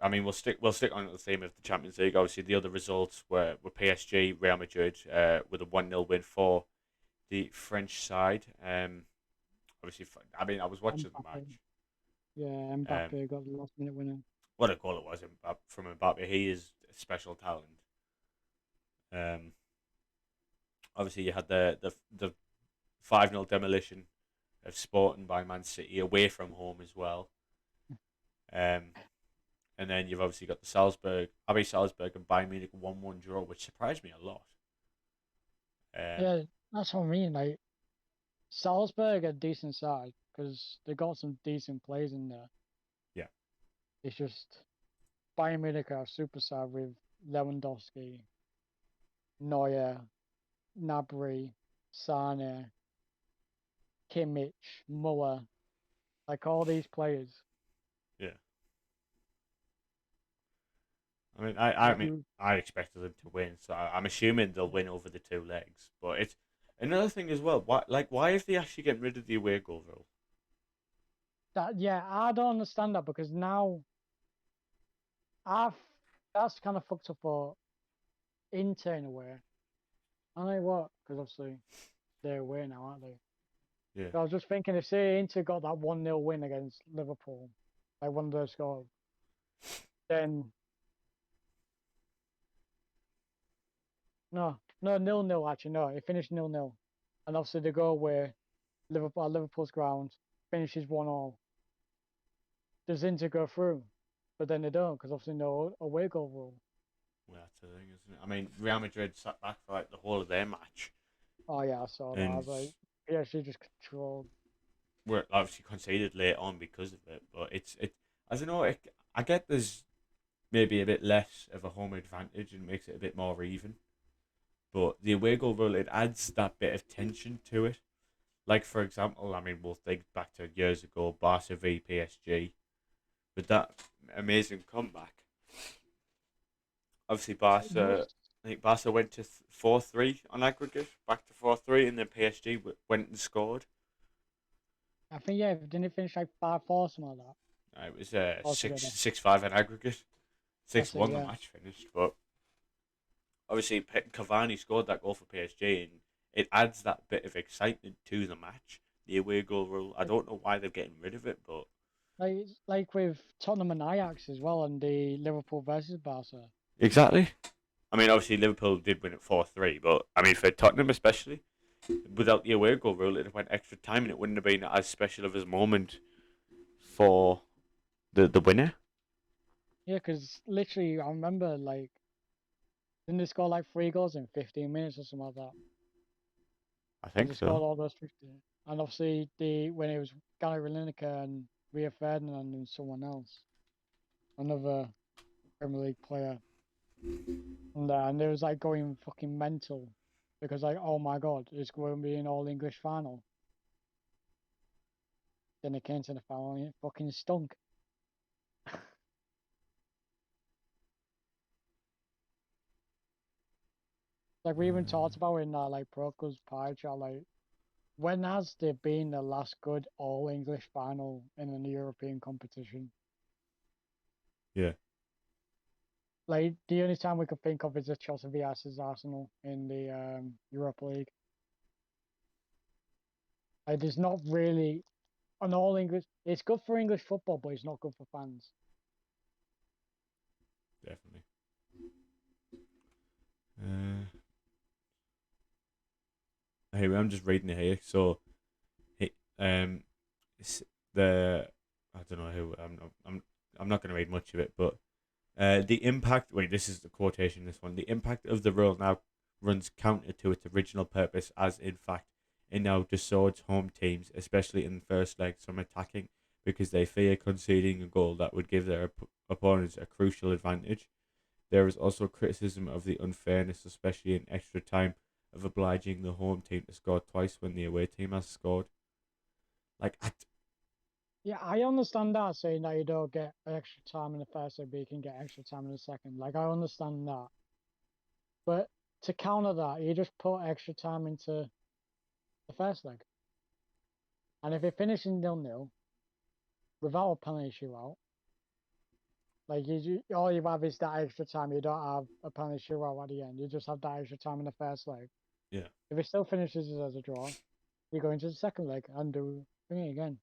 I mean, we'll stick on the theme of the Champions League. Obviously, the other results were PSG, Real Madrid, with a 1-0 win for the French side. Obviously, I mean, I was watching the match. Yeah, Mbappe got the last minute winner. What a goal it was from Mbappe. He is a special talent. Obviously, you had the 5-0 demolition of Sporting by Man City away from home as well. And then you've obviously got the RB Salzburg and Bayern Munich 1-1 draw, which surprised me a lot. Yeah, that's what I mean. Like Salzburg are decent side because they got some decent players in there. Yeah. It's just Bayern Munich are super side with Lewandowski, Neuer, Gnabry, Sane, Kimmich, Muller, like all these players. Yeah. I expected them to win, so I'm assuming they'll win over the two legs. But it's another thing as well. Why have they actually getting rid of the away goal rule? I don't understand that because now that's kind of fucked up for Inter in a way. I know what, because obviously they're away now, aren't they? Yeah. So I was just thinking, if say Inter got that 1-0 win against Liverpool, like one of those scores, then no, 0-0 actually, no, it finished 0-0, and obviously they go away, Liverpool's ground, finishes 1-1. Does Inter go through? But then they don't, because obviously no away goal rule. Well, that's the thing, isn't it? I mean, Real Madrid sat back for like the whole of their match. Oh yeah, I saw that. I was like, PSG just controlled. We're obviously conceded late on because of it, but I don't know. I get there's maybe a bit less of a home advantage and makes it a bit more even. But the away goal rule, it adds that bit of tension to it. Like, for example, I mean, we'll think back to years ago, Barca v PSG, with that amazing comeback. Obviously, I think Barca went to 4-3 on aggregate, back to 4-3, and then PSG went and scored. I think, didn't it finish like 5-4, something like that? It was 6-5 on aggregate. 6-1 the match finished, but obviously Cavani scored that goal for PSG, and it adds that bit of excitement to the match the away goal rule. I don't know why they're getting rid of it, but Like with Tottenham and Ajax as well, and the Liverpool versus Barca. exactly. I mean, obviously Liverpool did win it 4-3, but I mean for Tottenham especially, without the away goal rule, it went extra time and it wouldn't have been as special of a moment for the winner. Yeah, because literally, I remember like, didn't they score like 3 goals in 15 minutes or something like that? I They think just scored so. all those 15. And obviously, when it was Gary Lineker and Rio Ferdinand and someone else, another Premier League player, and it was like going fucking mental because like, oh my god, it's going to be an all English final. Then it came to the final and it fucking stunk. Like we even talked about in that like Proco's pie chart, like when has there been the last good all English final in an European competition? Yeah. Like the only time we could think of is the Chelsea versus Arsenal in the Europa League. Like there's not really an all English. It's good for English football, but it's not good for fans. Definitely. Uh, anyway, I'm just reading it here. So, um, the I don't know who I'm not going to read much of it, but the impact. Wait, this is the quotation. This one. The impact of the rule now runs counter to its original purpose, as in fact it now dissuades home teams, especially in the first leg, from attacking because they fear conceding a goal that would give their opponents a crucial advantage. There is also criticism of the unfairness, especially in extra time, of obliging the home team to score twice when the away team has scored. Like, Yeah, I understand that saying that you don't get extra time in the first leg, but you can get extra time in the second. Like I understand that, but to counter that, you just put extra time into the first leg, and if it finishes 0-0 without a penalty shootout, like all you have is that extra time. You don't have a penalty shootout at the end. You just have that extra time in the first leg. yeah. If it still finishes as a draw, you go into the second leg and do it again.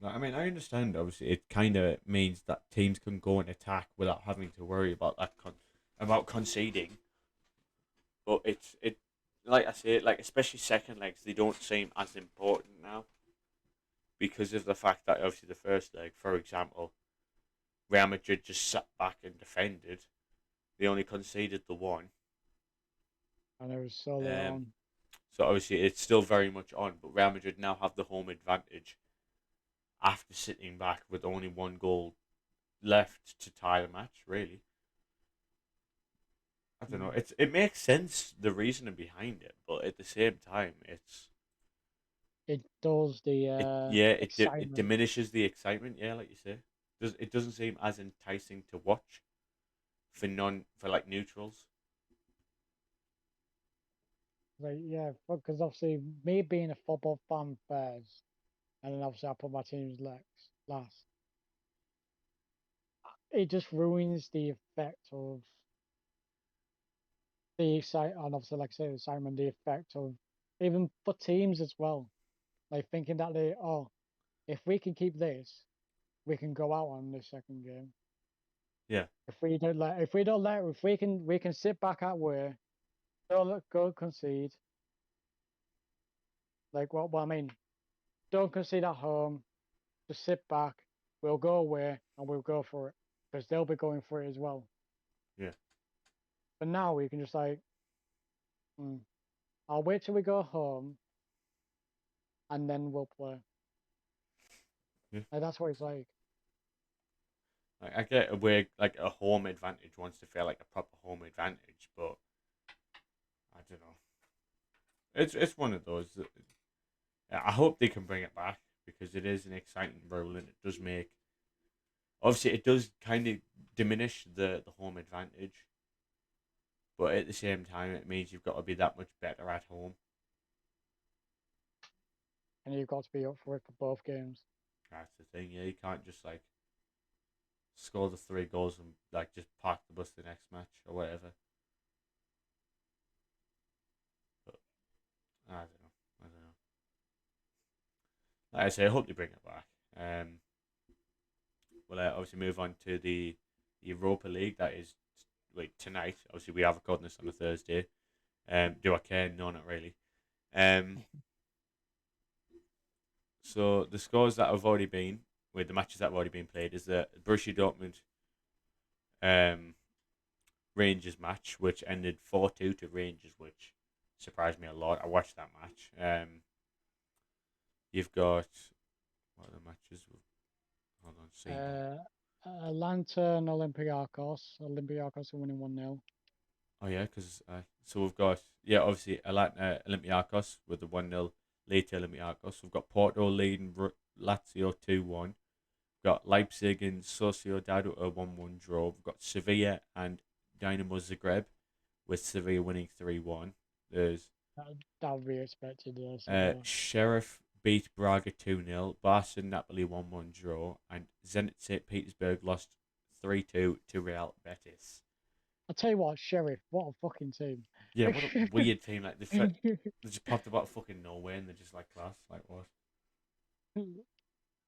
I mean, I understand. Obviously, it kind of means that teams can go and attack without having to worry about about conceding. But it like I say, like especially second legs, they don't seem as important now because of the fact that obviously the first leg, for example, Real Madrid just sat back and defended. They only conceded the one. And it was so late Um, on. so obviously it's still very much on, but Real Madrid now have the home advantage after sitting back with only one goal left to tie the match. Really, I don't know. It makes sense the reasoning behind it, but at the same time, It does the it excitement. diminishes the excitement. Yeah, like you say, it doesn't seem as enticing to watch for like neutrals. Like yeah, because obviously me being a football fan first, and then obviously I put my team's legs last. It just ruins the effect of the excite, and obviously like I say, excitement, the effect of even for teams as well. Like thinking that if we can keep this, we can go out on this second game. Yeah, If we can sit back at where, go concede. Like what I mean, don't concede at home. Just sit back. We'll go away and we'll go for it because they'll be going for it as well. yeah, But now we can just like, mm, I'll wait till we go home and then we'll play. yeah. Like that's what it's like. Like, I get like a home advantage wants to feel like a proper home advantage, but I don't know. It's one of those. I hope they can bring it back because it is an exciting role and it does make. Obviously, it does kind of diminish the home advantage, but at the same time, it means you've got to be that much better at home. And you've got to be up for it for both games. That's the thing. Yeah, you can't just like score the 3 goals and like just park the bus the next match or whatever. But I don't know. like I say, I hope they bring it back. We'll obviously move on to the Europa League. That is tonight. Obviously, we are recording this on a Thursday. Do I care? No, not really. So the scores that have already been with the matches that have already been played is the Borussia Dortmund Rangers match, which ended 4-2 to Rangers, which surprised me a lot. I watched that match. You've got what are the matches? Hold on, see. Atlanta and Olympiacos. Olympiacos are winning 1-0. Oh yeah, because so we've got obviously Olympiacos with the 1-0 lead to Olympiacos. We've got Porto leading Lazio 2-1. We've got Leipzig and Sociedad a 1-1 draw. We've got Sevilla and Dynamo Zagreb, with Sevilla winning 3-1. There's that would be expected. Sheriff beat Braga 2-0. Barca and Napoli 1-1 draw, and Zenit St. Petersburg lost 3-2 to Real Betis. I'll tell you what, Sheriff, what a fucking team. Yeah, what a weird team. Like they just popped up out of fucking nowhere and they're just like class. Like what?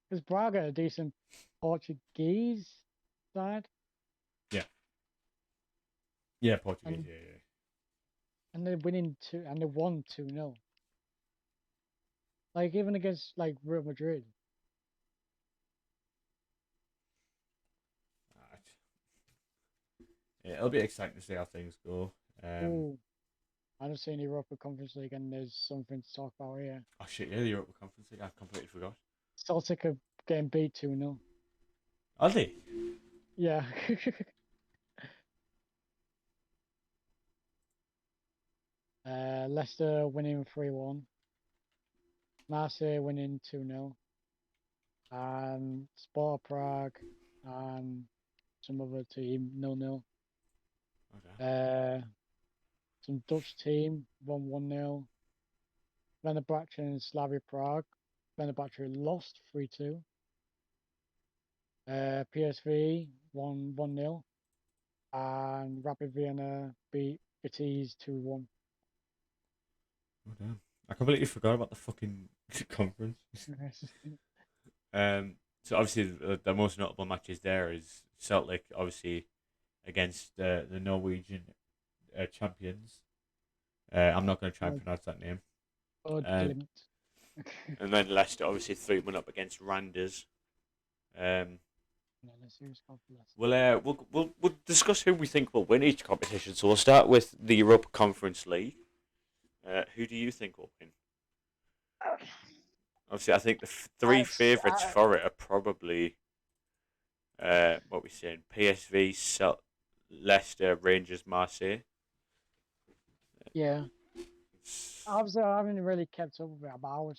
Is Braga a decent Portuguese side? Yeah. Yeah, Portuguese. Yeah. And they're winning and they won 2-0. Like even against like Real Madrid. Right. Yeah, it'll be exciting to see how things go. I don't see any Europa Conference League, and there's something to talk about here. Oh shit! Yeah, the Europa Conference League. I completely forgot. Celtic are getting beat 2-0. Are they? Yeah. Leicester winning 3-1. Marseille winning 2-0. And Sparta Prague and some other team 0-0. Okay. Some Dutch team won 1-0. Fenerbahce and Slavia Prague. Fenerbahce lost 3-2. PSV won 1-0. And Rapid Vienna beat Betis 2-1. Oh damn! I completely forgot about the fucking conference. So obviously the most notable matches there is Celtic, obviously against the Norwegian champions. I'm not going to try and pronounce that name. And then Leicester obviously 3-1 up against Randers. We'll discuss who we think will win each competition. So we'll start with the Europa Conference League. Who do you think will win? Obviously, I think the three favourites for it are probably what we saying: PSV, Leicester, Rangers, Marseille. Yeah. Obviously, I haven't really kept up with it, but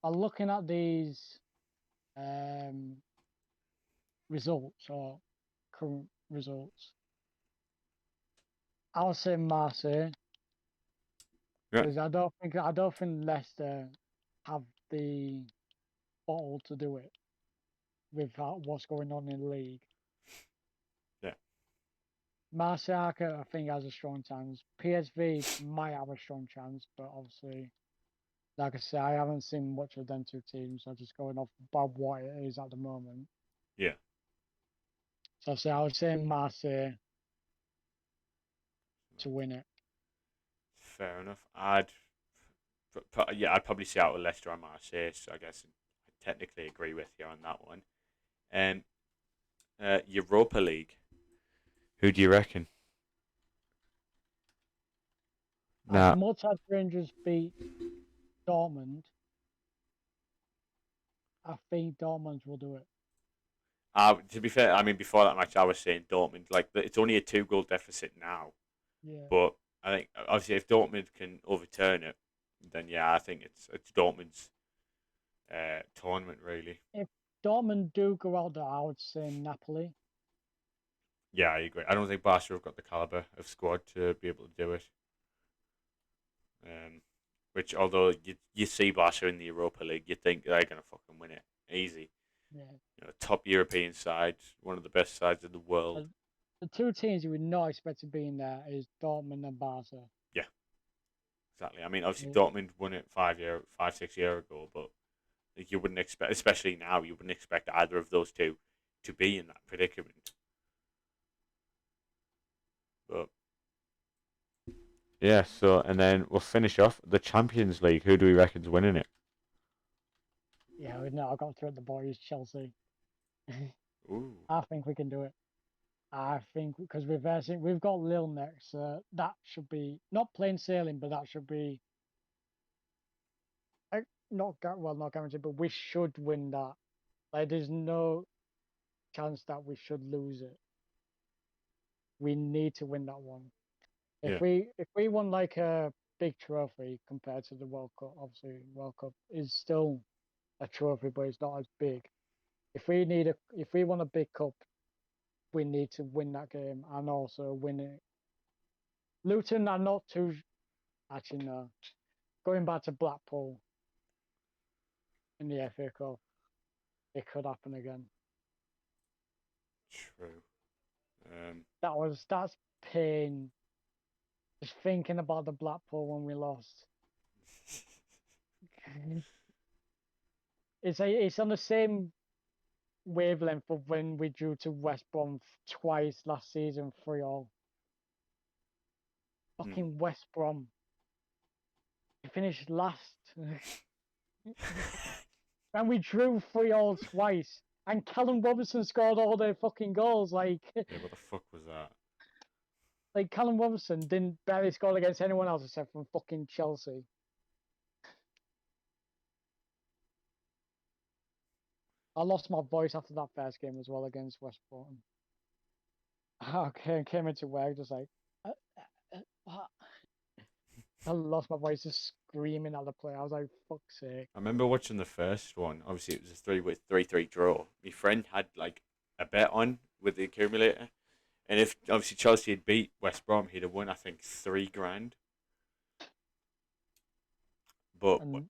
I'm looking at these results or current results. I'll say Marseille. Because I don't think Leicester have the bottle to do it with what's going on in the league. Yeah. Marseille, I think, has a strong chance. PSV might have a strong chance, but obviously, like I say, I haven't seen much of them two teams. I'm just going off by what it is at the moment. Yeah. So I would say Marseille to win it. Fair enough. I'd probably say out of Leicester and Marseille. So I guess I technically agree with you on that one. Europa League. Who do you reckon? As much as Rangers beat Dortmund, I think Dortmund will do it. To be fair, I mean, before that match, I was saying Dortmund. Like, it's only a 2-goal deficit now. Yeah. But I think, obviously, if Dortmund can overturn it, then yeah, I think it's Dortmund's tournament, really. If Dortmund do go out there, I would say Napoli. Yeah, I agree. I don't think Barca have got the caliber of squad to be able to do it. Which, although you see Barca in the Europa League, you think they're going to fucking win it easy. Yeah. You know, top European side, one of the best sides in the world. The two teams you would not expect to be in there is Dortmund and Barca. Yeah, exactly. I mean, obviously Dortmund won it 5, 6 years ago, but Like you wouldn't expect, especially now, you wouldn't expect either of those two to be in that predicament. But yeah, so and then we'll finish off the Champions League. Who do we reckon's winning it? Yeah, we know. I got through the boys, Chelsea. Ooh, I think we can do it. I think because we've got Lille next. That should be not plain sailing, but that should be not guaranteed. But we should win that. Like, there's no chance that we should lose it. We need to win that one. yeah, If we won like a big trophy compared to the World Cup, obviously World Cup is still a trophy, but it's not as big. If we want a big cup, we need to win that game and also win it. Luton are not too actually no. Going back to Blackpool in the FA Cup, it could happen again. true. That's pain. Just thinking about the Blackpool when we lost. It's on the same wavelength of when we drew to West Brom twice last season, 3-3. Fucking West Brom. We finished last. And we drew 3-3 twice. And Callum Robinson scored all their fucking goals. Like, Yeah, what the fuck was that? like Callum Robinson didn't barely score against anyone else except from fucking Chelsea. I lost my voice after that first game as well against West Brom. I came into work just like, what? I lost my voice just screaming at the play. I was like, fuck's sake. I remember watching the first one. Obviously, it was a 3-3 draw. My friend had like a bet on with the accumulator, and if obviously Chelsea had beat West Brom, he'd have won I think $3,000. But And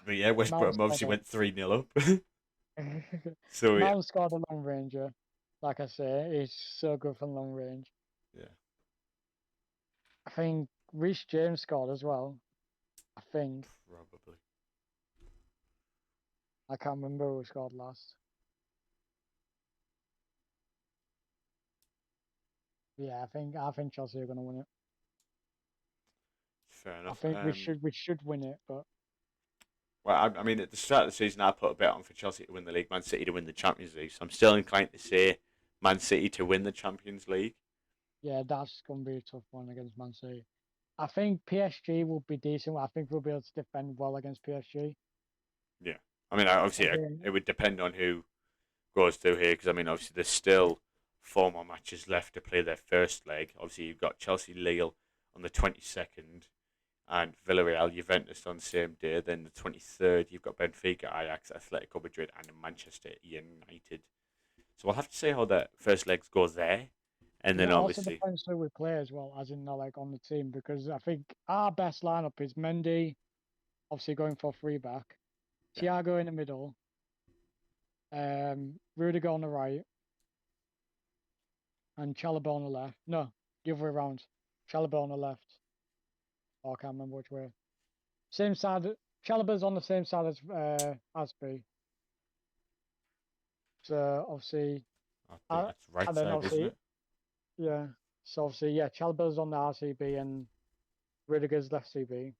but yeah, West Mount Brom obviously went 3-0 up. So yeah, Mount scored a long ranger. Like I say, he's so good from long range. yeah, I think Reece James scored as well. I think. probably. I can't remember who scored last. Yeah, I think Chelsea are gonna win it. Fair I enough. think we should win it, but Well, I mean, at the start of the season, I put a bet on for Chelsea to win the league, Man City to win the Champions League. So I'm still inclined to say Man City to win the Champions League. yeah, that's gonna be a tough one against Man City. I think PSG will be decent. I think we'll be able to defend well against PSG. Yeah, I mean, obviously, it would depend on who goes through here because I mean, obviously, there's still 4 more matches left to play their first leg. Obviously, you've got Chelsea Lille on the 22nd and Villarreal Juventus on the same day. Then the 23rd, you've got Benfica, Ajax, Atletico Madrid, and Manchester United. So we'll have to see how the first legs go there, and then it also obviously, depends who we play as well, as in like on the team, because I think our best lineup is Mendy, obviously going for 3-back, yeah, Thiago in the middle, Rudiger on the right, and Chalobah on the left. No, the other way around. Chalobah on the left. Oh, I can't remember which way. Same side. Chalobah's on the same side as Asby. So obviously, I think that's right and then side, isn't obviously, it? yeah. So obviously, yeah, Chalobah's on the RCB and Rudiger's left CB.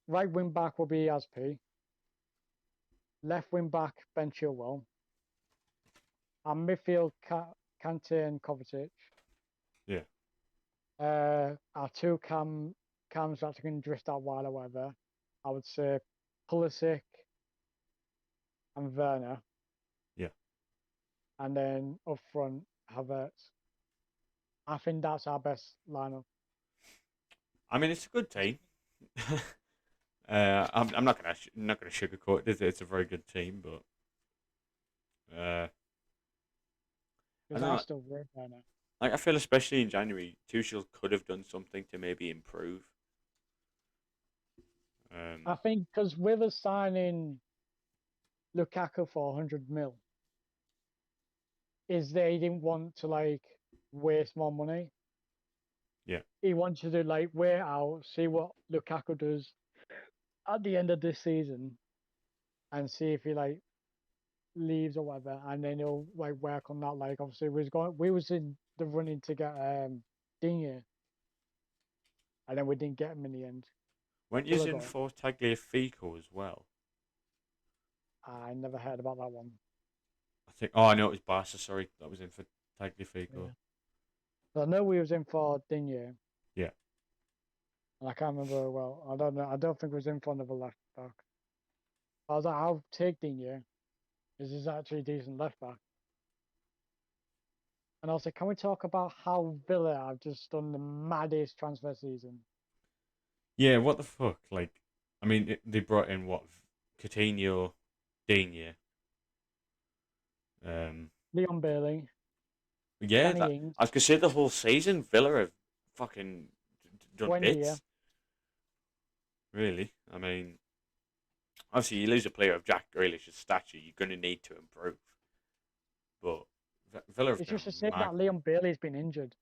Right wing back will be Aspi. Left wing back Ben Chilwell. And midfield Kante and Kovacic. Yeah. Our two cams that can drift out wide or whatever. I would say Pulisic and Werner. Yeah. And then up front, Havertz. I think that's our best lineup. I mean, it's a good team. I'm not gonna sugarcoat it. It's a very good team, but I Because don't I know. still rate Werner. Like I feel, especially in January, Tuchel could have done something to maybe improve. I think because with us signing Lukaku for 100 mil, is they didn't want to like waste more money. Yeah. He wanted to like wait out, see what Lukaku does at the end of this season, and see if he like leaves or whatever, and then he'll like work on that. Like obviously we was in the running to get Digne, and then we didn't get him in the end. Weren't you in for Tagliafico as well? I never heard about that one. I think. Oh, I know it was Barca. Sorry, that was in for Tagliafico. Yeah. So I know we was in for Digne. Yeah. And I can't remember well. I don't know. I don't think it was in for another left back. I was like, I'll take Digne. This is actually a decent left back. And also, can we talk about how Villa have just done the maddest transfer season? Yeah, what the fuck? Like, I mean, they brought in what? Coutinho, Digne. Leon Bailey. Yeah, Danny Ings. I was gonna say the whole season, Villa have fucking done Buendia. bits. Really, I mean, obviously you lose a player of Jack Grealish's stature, you're gonna need to improve. But Villa have It's been just a shame mad. that Leon Bailey's been injured.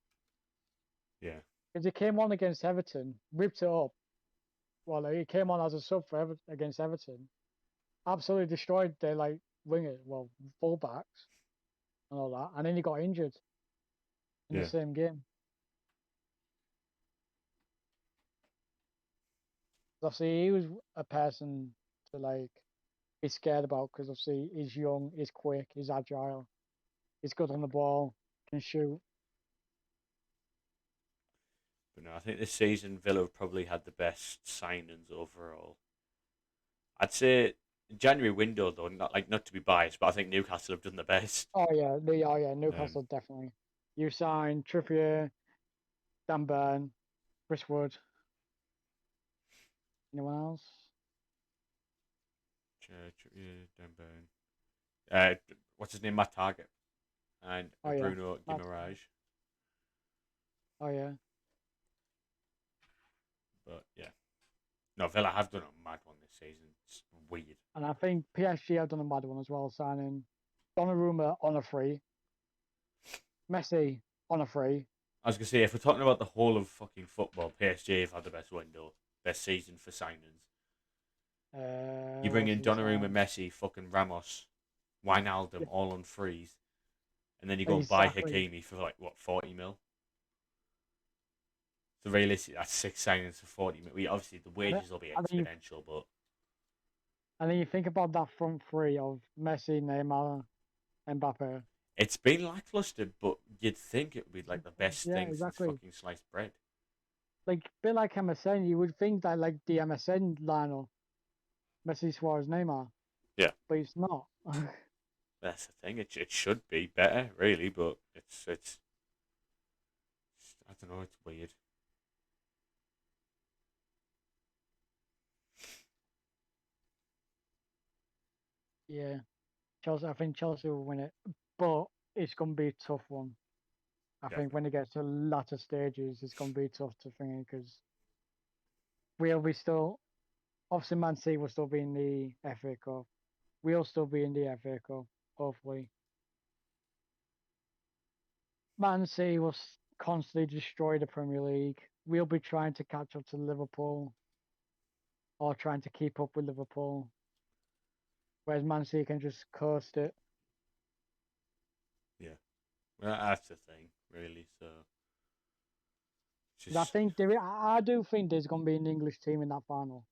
Yeah. Because he came on against Everton, ripped it up. Well, he came on as a sub for against Everton. Absolutely destroyed their like wingers, well, fullbacks and all that. And then he got injured in the same game. Obviously, he was a person to like be scared about because obviously he's young, he's quick, he's agile, he's good on the ball, can shoot. But no, I think this season Villa have probably had the best signings overall. I'd say January window though, not to be biased, but I think Newcastle have done the best. Oh yeah, Newcastle definitely. You signed Trippier, Dan Burn, Chris Wood. Anyone else? What's his name? Matt Target and Oh, yeah. Bruno Guimaraes. Oh yeah. But yeah, no, Villa have done a mad one this season. It's weird. And I think PSG have done a mad one as well, signing Donnarumma on a free, Messi on a free. I was gonna say, if we're talking about the whole of fucking football, PSG have had the best window, best season for signings. You bring in Donnarumma, Messi, fucking Ramos, Wijnaldum, all on frees, and then you go and buy Hakimi for like what 40 mil. So realistically, that's 6 signings for 40 mil. Obviously, the wages will be exponential, but. And then you think about that front three of Messi, Neymar, Mbappe. It's been lackluster, but you'd think it would be like the best thing since fucking sliced bread. Like, a bit like MSN, you would think that like the MSN lineup, Messi, Suarez, Neymar. Yeah. But it's not. That's the thing. It should be better, really, but it's I don't know. It's weird. Yeah, Chelsea. I think Chelsea will win it, but it's gonna be a tough one. I think when it gets to latter stages, it's gonna be tough to think because we'll be still. Obviously, Man City will still be in the FA Cup. We'll still be in the FA Cup, hopefully. Man City will constantly destroy the Premier League. We'll be trying to catch up to Liverpool or trying to keep up with Liverpool. Whereas Man City can just coast it. Yeah. Well, that's the thing, really. So. I think I do think there's going to be an English team in that final.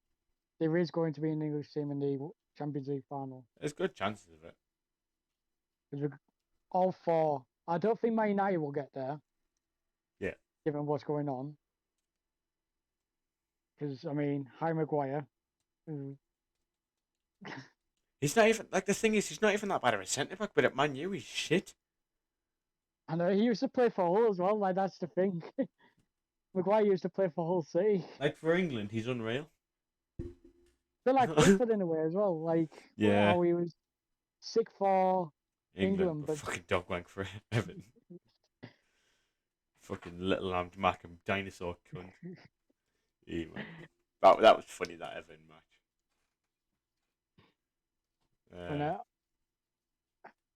There is going to be an English team in the Champions League final. There's good chances of it. Because all 4. I don't think Man United will get there. Yeah. Given what's going on. Because, I mean, Harry Maguire. He's not even, like, the thing is, he's not even that bad of a centre-back, but at Man U, he's shit. I know, he used to play for Hull as well, like, that's the thing. Maguire used to play for Hull City. Like, for England, he's unreal. Feel like Pickford in a way as well, like, how he was sick for England but fucking dog wank for Everton. Fucking little lambed Mackham dinosaur cunt. Yeah, that was funny, that Everton match.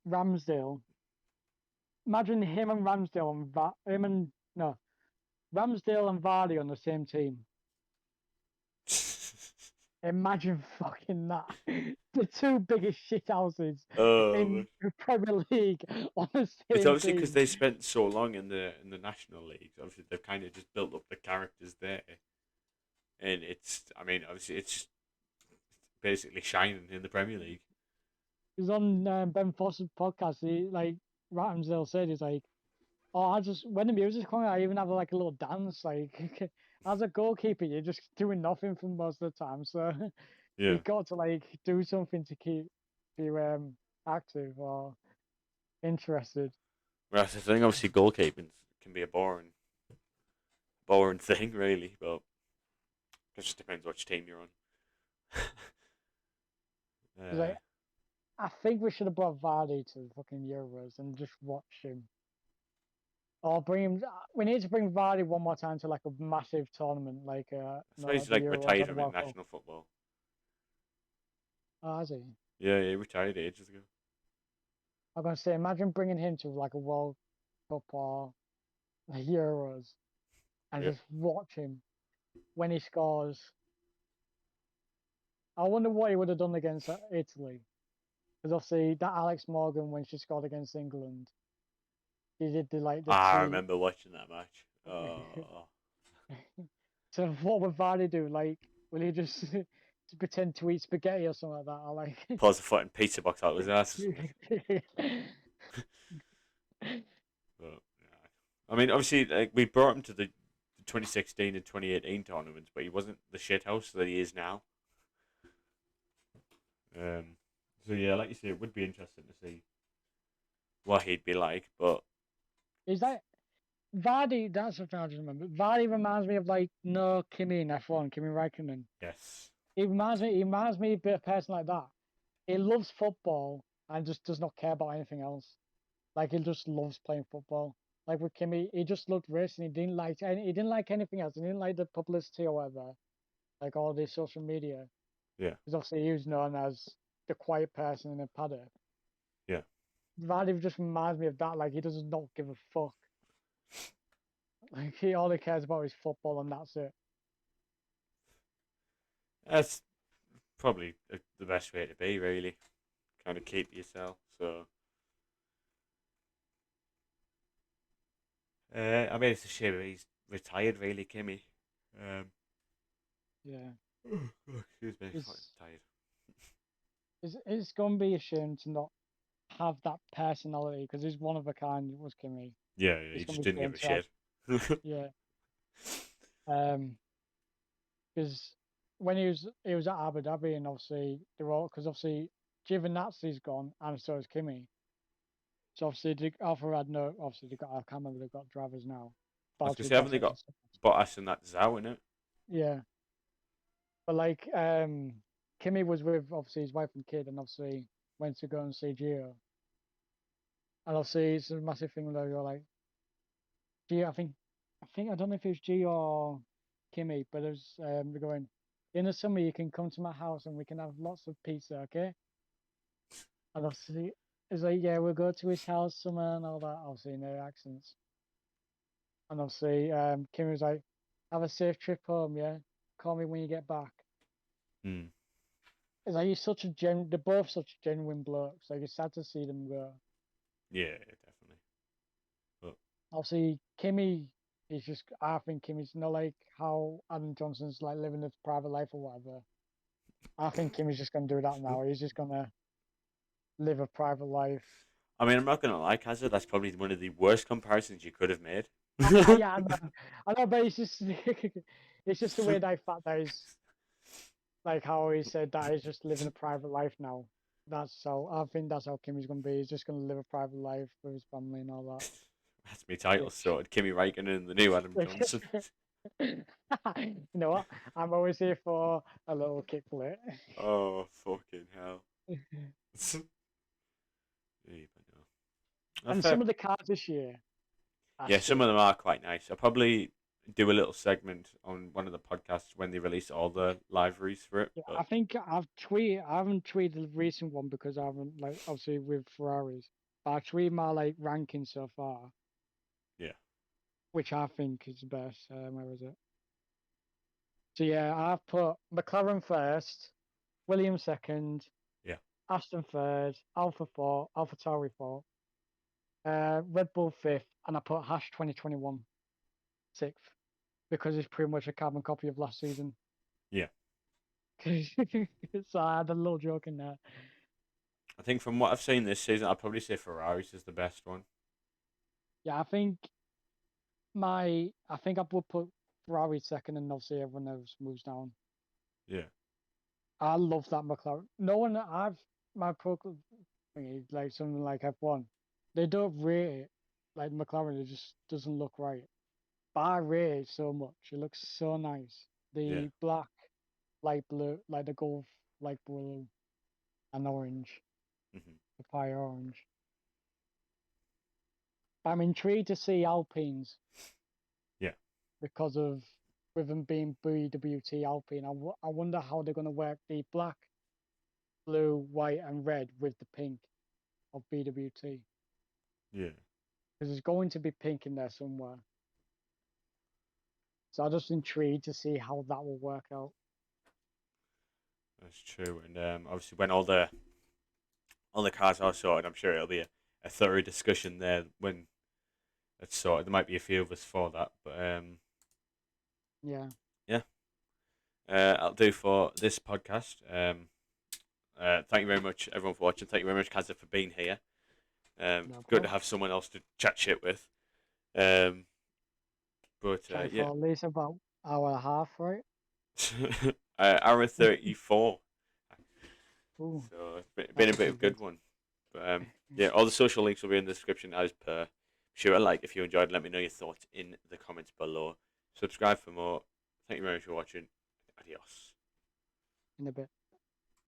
Ramsdale. Imagine him and Ramsdale Ramsdale and Vardy on the same team. Imagine fucking that. The two biggest shithouses in the Premier League on the It's same obviously because team. they spent so long in the national leagues. Obviously, they've kind of just built up the characters there, and obviously, it's just basically shining in the Premier League. Because on Ben Foster's podcast, he like Ramsdale said, he's like, "Oh, I just when the music's coming, I even have like a little dance. Like as a goalkeeper, you're just doing nothing for most of the time, so Yeah, you got to like do something to keep you active or interested." whereas the thing, obviously, goalkeeping can be a boring thing, really, but it just depends which team you're on. He's like, I think we should have brought Vardy to the fucking Euros and just watch him. Or bring him. We need to bring Vardy one more time to like a massive tournament, like So like he's the like Euros or retired the from World Cup. international football. Oh, has he? Yeah, he retired ages ago. I'm gonna say, imagine bringing him to like a World Cup or the Euros, and Yeah. just watch him when he scores. I wonder what he would have done against Italy, because obviously that Alex Morgan when she scored against England, he did the I tweet. remember watching that match. Oh, So what would Vardy do? Like, will he just pretend to eat spaghetti or something like that? Or like, pulls a fucking pizza box out of his ass or something. But, yeah. I mean, obviously, like, we brought him to the 2016 and 2018 tournaments, but he wasn't the shithouse that he is now. So yeah, like you say, it would be interesting to see what he'd be like. But Is that Vardy? That's what I just remember. Vardy reminds me of like no Kimi in F1, Kimi Räikkönen. yes, He reminds me of a person like that. He loves football and just does not care about anything else. Like he just loves playing football. Like with Kimi, he just loved racing. He didn't like anything else. He didn't like the publicity or whatever, like all the social media. yeah, Because obviously he was known as the quiet person in a paddock. yeah. Vardy just reminds me of that. Like he does not give a fuck. Like all he cares about is football and that's it. That's probably the best way to be, really. Kind of keep yourself. So, I mean, it's a shame he's retired, really, Kimmy. Yeah. Excuse me, It's, fucking tired. it's gonna be a shame to not have that personality because he's one of a kind. It was Kimi. Yeah, It's he gonna just be didn't shame give a to have, shit. yeah. Because when he was at Abu Dhabi and obviously they're all because obviously Giovinazzi's gone and so is Kimi. So obviously Alpha had no obviously they got I can't remember they've got drivers now. I But was gonna obviously say, haven't they Bottas got and stuff. Bottas and that's out in it? Yeah. But like Kimi was with obviously his wife and kid and obviously went to go and see Gio. And obviously it's a massive thing where you're like Gio I think I don't know if it was Gio or Kimi, but it was they're going in the summer you can come to my house and we can have lots of pizza, okay? And obviously it's like, yeah, we'll go to his house summer and all that, obviously in their accents. And obviously Kimi was like, have a safe trip home, yeah? Call me when you get back. Hmm. It's like they're both such genuine blokes. Like it's sad to see them go. Yeah, definitely. But Obviously, Kimmy is just. I think Kimmy's not like how Adam Johnson's like living his private life or whatever. I think Kimmy's just gonna do that now. He's just gonna live a private life. I mean, I'm not gonna lie, Kazza. That's probably one of the worst comparisons you could have made. Yeah, I know, but it's just it's just the way that I thought that is like how he said that he's just living a private life now. That's how I think that's how Kimmy's gonna be. He's just gonna live a private life with his family and all that. That's my title sorted. Kimi Räikkönen and the new Adam Johnson. You know what? I'm always here for a little kickflip. Oh, fucking hell. Yeah, but no. And some of the cards this year. Yeah, some of them are quite nice. I'll probably do a little segment on one of the podcasts when they release all the liveries for it. Yeah, But I think I haven't tweeted the recent one because I haven't like obviously with Ferraris. But I tweeted my like ranking so far. yeah. Which I think is the best. Where is it? So yeah, I've put McLaren first, Williams second, Yeah. Aston third, Alpha fourth, AlphaTauri fourth, Red Bull fifth, and I put Hash 2021 sixth because it's pretty much a carbon copy of last season. Yeah. So I had a little joke in there. I think from what I've seen this season, I'd probably say Ferraris is the best one. Yeah, I think I would put Ferrari second, and obviously everyone else moves down. Yeah. I love that McLaren. No one my pro thingy, like something like F1. They don't rate it like McLaren. It just doesn't look right. But I rate it so much. It looks so nice. The Yeah. black, light blue, like the Gulf, light blue, and orange, Hmm. the fire orange. I'm intrigued to see Alpines. Yeah. Because of with them being BWT Alpine, I wonder how they're going to work the black, blue, white, and red with the pink of BWT. Yeah. Because there's going to be pink in there somewhere. So I'm just intrigued to see how that will work out. That's true. And obviously, when all the cars are sorted, I'm sure it'll be a thorough discussion there when it's sorted. There might be a few of us for that, but Yeah. I'll do for this podcast. Thank you very much, everyone, for watching. Thank you very much, Kazza, for being here. No Good to problem. have someone else to chat shit with. But Try yeah, for at least about hour and a half, right? hour 34. Ooh, So it's been a that's bit of a good one. But yeah, all the social links will be in the description as per. Sure, like if you enjoyed, let me know your thoughts in the comments below. Subscribe for more. Thank you very much for watching. Adios. in a bit.